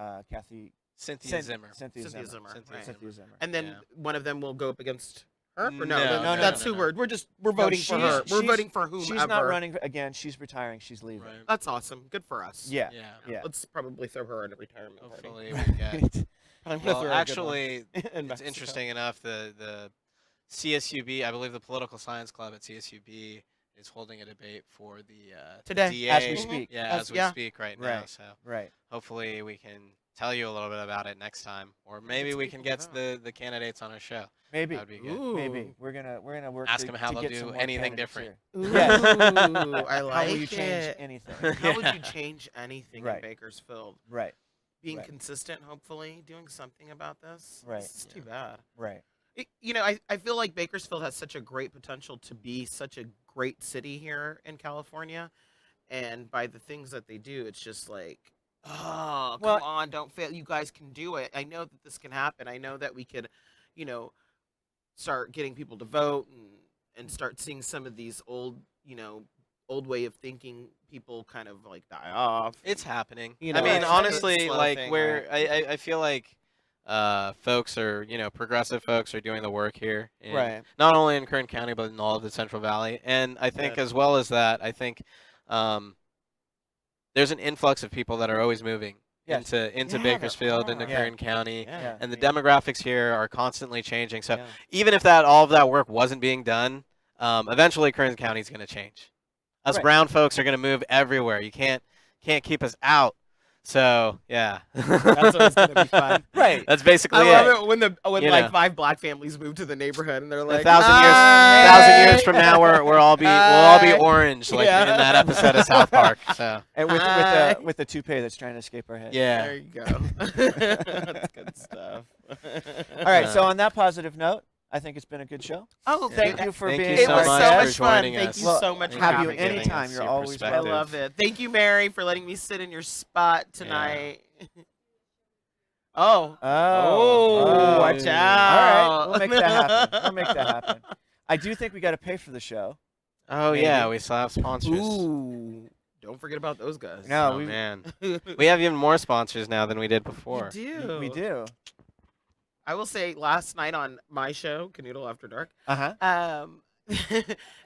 Cynthia Cyn- Zimmer. Cynthia Cynthia Zimmer. Zimmer, right. Cynthia Zimmer. And then Yeah. one of them will go up against Her? Or no, No, that's no, who no. we're voting for her. We're voting for whomever. She's not running again. She's retiring. She's leaving. Right. That's awesome. Good for us. Yeah. Yeah. Yeah. Let's probably throw her in a retirement party. Hopefully we get. I'm gonna Well, throw her a good one. actually, In it's Mexico. interesting enough. The CSUB, I believe the Political Science Club at CSUB is holding a debate for the Today, DA. as we speak. Yeah, As- as we yeah. speak right now. Right. So Right. hopefully we can tell you a little bit about it next time, or maybe Let's we keep can it get going. the candidates on our show. Maybe. That'd be good. Ooh. Maybe we're gonna work. Ask to, them how to they'll get do some more anything candidates different. here. Ooh, Yes. I like How will you change it. anything? How would you change anything Right. in Bakersfield? Right. Being Right. consistent, hopefully, doing something about this. Right. This is too bad. Right. I feel like Bakersfield has such a great potential to be such a great city here in California, and by the things that they do, it's just like, oh, Well- come on, don't fail. You guys can do it. I know that this can happen. I know that we could, start getting people to vote and start seeing some of these old way of thinking people kind of like die off. It's happening. You I know, mean, it's a honestly, slow like thing, where right? I feel like folks are, progressive folks are doing the work here, Right. not only in Kern County but in all of the Central Valley. And I think Good. as well as that, I think there's an influx of people that are always moving Yes. into Yeah, there Bakersfield, into are. Yeah. Kern County. Yeah. And the demographics here are constantly changing. So Yeah. even if all of that work wasn't being done, eventually Kern County is going to change. Us Right. brown folks are going to move everywhere. You can't keep us out. So yeah, That's always gonna be fun. Right. That's basically I love it. it when You like know. 5 black families move to the neighborhood and they're like, A thousand years from now, we'll all be orange, like Yeah. in that episode of South Park. So And Hi. with the toupee that's trying to escape our head. yeah, There you go. That's good stuff. All right. So on that positive note, I think it's been a good show. Oh, Thank you for Thank being you It so was our much so for much fun. joining Thank us. you Well, so much Thank for have you you for having me. giving anytime. us You're your always I perspective. love it. Thank you, Mary, for letting me sit in your spot tonight. Oh. Oh. Watch Oh. out. All right. We'll make that happen. We'll make that happen. I do think we got to pay for the show. Oh Maybe. yeah, we still have sponsors. Ooh. Don't forget about those guys. No, Oh we man, we we have even more sponsors now than we did before. do. we do. I will say last night on my show, Canoodle After Dark, Uh-huh.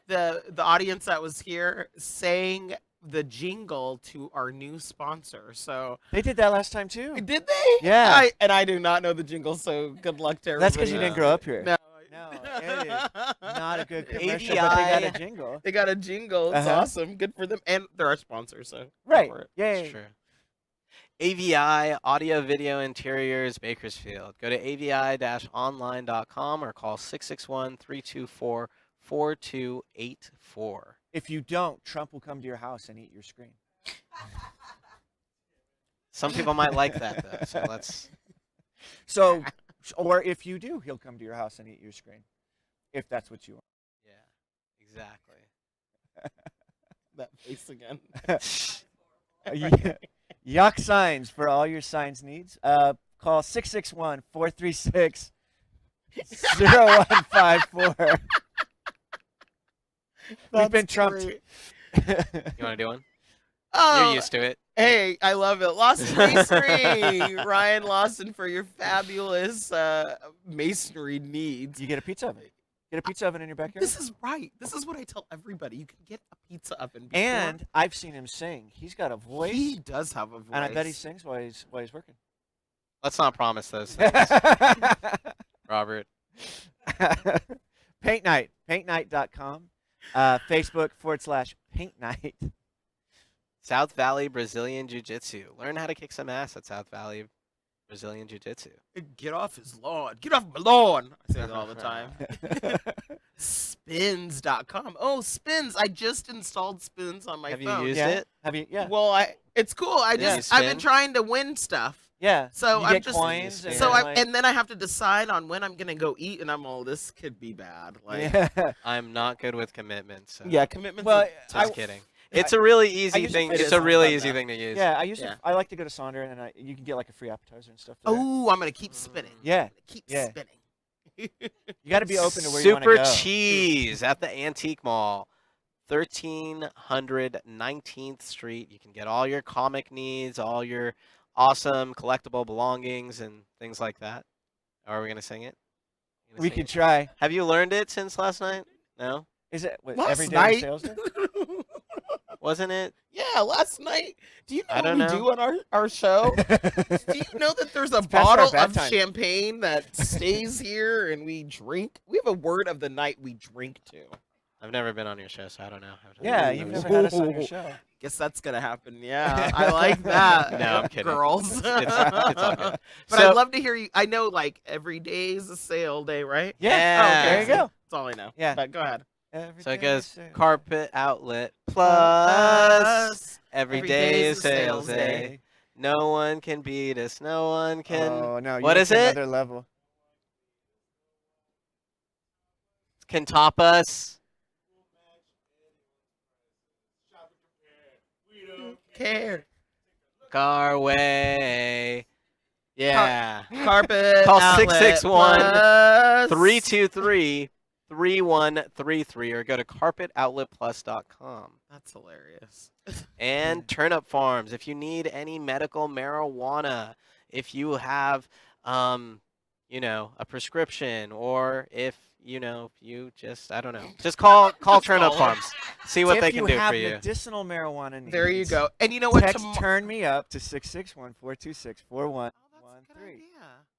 the audience that was here sang the jingle to our new sponsor. So They did that last time too. did they? Yeah. I do not know the jingle, so good luck to everybody. That's because you didn't grow up here. No, No, it is not a good commercial, but they got a jingle. They got a jingle. It's Uh-huh. awesome. Good for them, and they're our sponsor. So go Right. for it. Yay. It's true. AVI Audio Video Interiors Bakersfield. Go to avi-online.com or call 661-324-4284. If you don't, Trump will come to your house and eat your screen. Some people might like that though, so let's. So, or if you do, he'll come to your house and eat your screen. If that's what you want. Yeah, exactly. That face again. Yuck signs for all your signs needs. Call 661-436-0154. We've been trumped. great. You want to do one? Oh, You're used to it. hey, I love it. Lawson Masonry. Ryan Lawson for your fabulous masonry needs. You get a pizza oven. Get a pizza oven in your backyard. This is right. This is what I tell everybody. You can get a pizza oven. before- And I've seen him sing. He's got a voice, he does have a voice. and I bet he sings while he's working. Let's not promise those things, Robert. Paint Night. PaintNight.com. Facebook/Paint Night. South Valley Brazilian Jiu-Jitsu. Learn how to kick some ass at South Valley Brazilian Jiu-Jitsu. Get off his lawn. Get off my lawn. I say that all the time. Spins.com. Oh, Spins. I just installed Spins on my Have phone. you used Yeah. it? Have you? Yeah. Well, it's cool. Yeah, you I've been spin? trying to win stuff. Yeah. So you I'm get just coins. So And So then, I like, and then I have to decide on when I'm gonna go eat, and I'm all this could be bad. Like yeah. I'm not good with commitments. So. yeah, commitments. Well, are Just I- kidding. It's a really easy used to thing. play It's this a really on easy Sunday. thing to use. Yeah, Yeah. I like to go to Sonder, and you can get like a free appetizer and stuff. There. Oh, I'm gonna keep spinning. Yeah, Keep yeah. spinning. you got to be open to where you want to Super go. Cheese at the Antique Mall, 1300 19th Street. You can get all your comic needs, all your awesome collectible belongings, and things like that. Are we gonna sing it? You gonna We sing could it? try. Have you learned it since last night? No, Is it what, Last every day night. sales day? wasn't it? Yeah, last night. Do you know I what don't we know. do on our show? Do you know that there's a It's past our bottle of bedtime. champagne that stays here and we drink? We have a word of the night we drink to. I've never been on your show, so I don't know. Yeah, you've never had us on your Ooh. show. Guess that's gonna happen. Yeah, I like that. No, I'm kidding. Girls. It's all good. But So- I'd love to hear you. I know, like every day is a sale day, right? Yeah. Yeah. There you go. That's all I know. Yeah. But go ahead. Every So it day goes sales day. carpet outlet plus every Every day day is is a sales sales day. No one can beat us. No one can. Oh no! You What went is to it? Another level. Can top us. Care. Our way. Yeah. Carpet. Call outlet 661 plus- 323-3133 or go to carpetoutletplus.com. That's hilarious. And Turnip Farms. If you need any medical marijuana, if you have, a prescription, or if, you just, I don't know. Just call Turnip call 'em. Farms. See what if they can you do have for you. medicinal marijuana needs, There you go. And you know what? Text "Turn Me Up" to 661-426-4113. Oh, that's a good idea.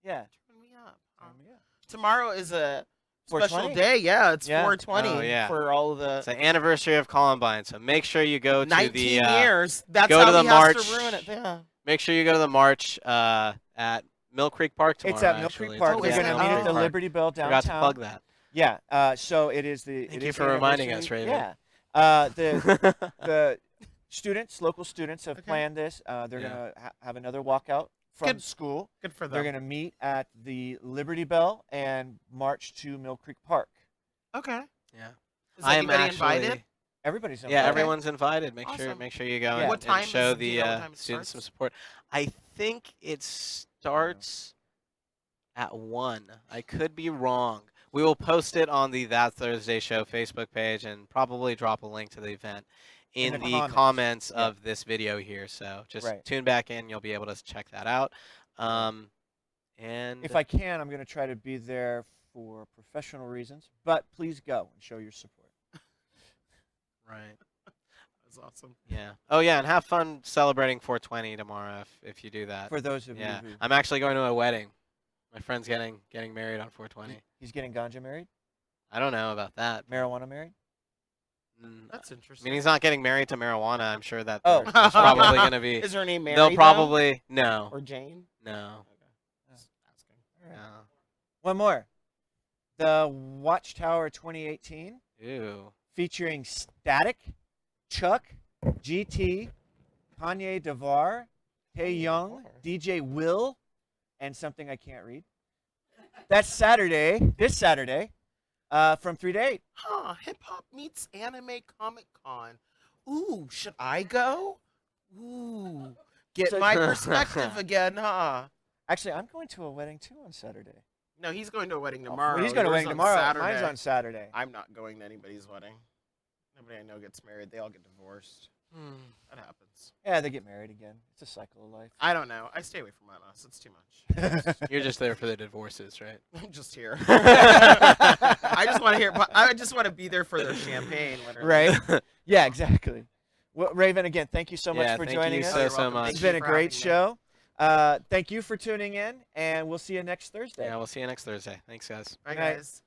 Yeah. Turn me up. Turn me up. Tomorrow is a special 420? day. Yeah, it's Yeah. 420 Oh, yeah. for all of It's the the anniversary of Columbine, so make sure you go to 19 the years. That's go how to the he has march. to ruin it. Yeah. Make sure you go to the march at Mill Creek Park tomorrow. It's at Mill actually. Creek Park. Oh, We're is going it? to meet Oh. at the Liberty Bell downtown. Forgot to plug that. Yeah. So it is the. Thank it you is for the reminding us, anniversary. Raven. Yeah. The students, local students, have Okay. planned this. They're Yeah. going to have another walkout from Good. school. Good for They're them. going to meet at the Liberty Bell and march to Mill Creek Park. Okay. Yeah. Is I am anybody actually. invited? Everybody's Yeah, invited. everyone's invited. Make sure Awesome. you go Yeah. What and time show do you know what time it students some starts? support. I think it starts at 1. I could be wrong. We will post it on the That Thursday Show Facebook page and probably drop a link to the event in the the comments. comments Yeah. of this video here. So just Right. tune back in. You'll be able to check that out. And If I can, I'm going to try to be there for professional reasons, but please go and show your support. right. That's awesome. Yeah. Oh yeah, and have fun celebrating 420 tomorrow if you do that. For those of Yeah. you who I'm actually going to a wedding. My friend's getting married on 420. he's getting ganja married, I don't know about that. marijuana married. That's I interesting. mean, he's not getting married to marijuana. I'm sure that Oh. there's probably going to be. Is her name Mary? They'll though? probably no, Or Jane? no, Just asking. All right. no. One more. The Watchtower 2018 Ew. featuring Static, Chuck, GT, Kanye Devar, Tae Young, DJ Will, and something I can't read. That's this Saturday, from 3 to 8. Huh, hip hop meets anime Comic Con. Ooh, should I go? Ooh, get So- my perspective again, huh? Actually, I'm going to a wedding too on Saturday. No, he's going to a wedding tomorrow. He's going to a Yours wedding on tomorrow. Saturday. Mine's on Saturday. I'm not going to anybody's wedding. Nobody I know gets married. They all get divorced. That happens. Yeah, they get married again. It's a cycle of life. I don't know. I stay away from that mess. It's too much. You're just there for the divorces, right? I'm just here. I just want to hear. I just want to be there for their champagne. Literally. Right? Yeah, exactly. Well, Raven, again, thank you so much Yeah, for thank joining you us. so, You're so welcome. much. It's Thank been you a for great having me. show. Thank you for tuning in, and we'll see you next Thursday. Yeah, we'll see you next Thursday. Thanks, guys. Bye, Good night. guys.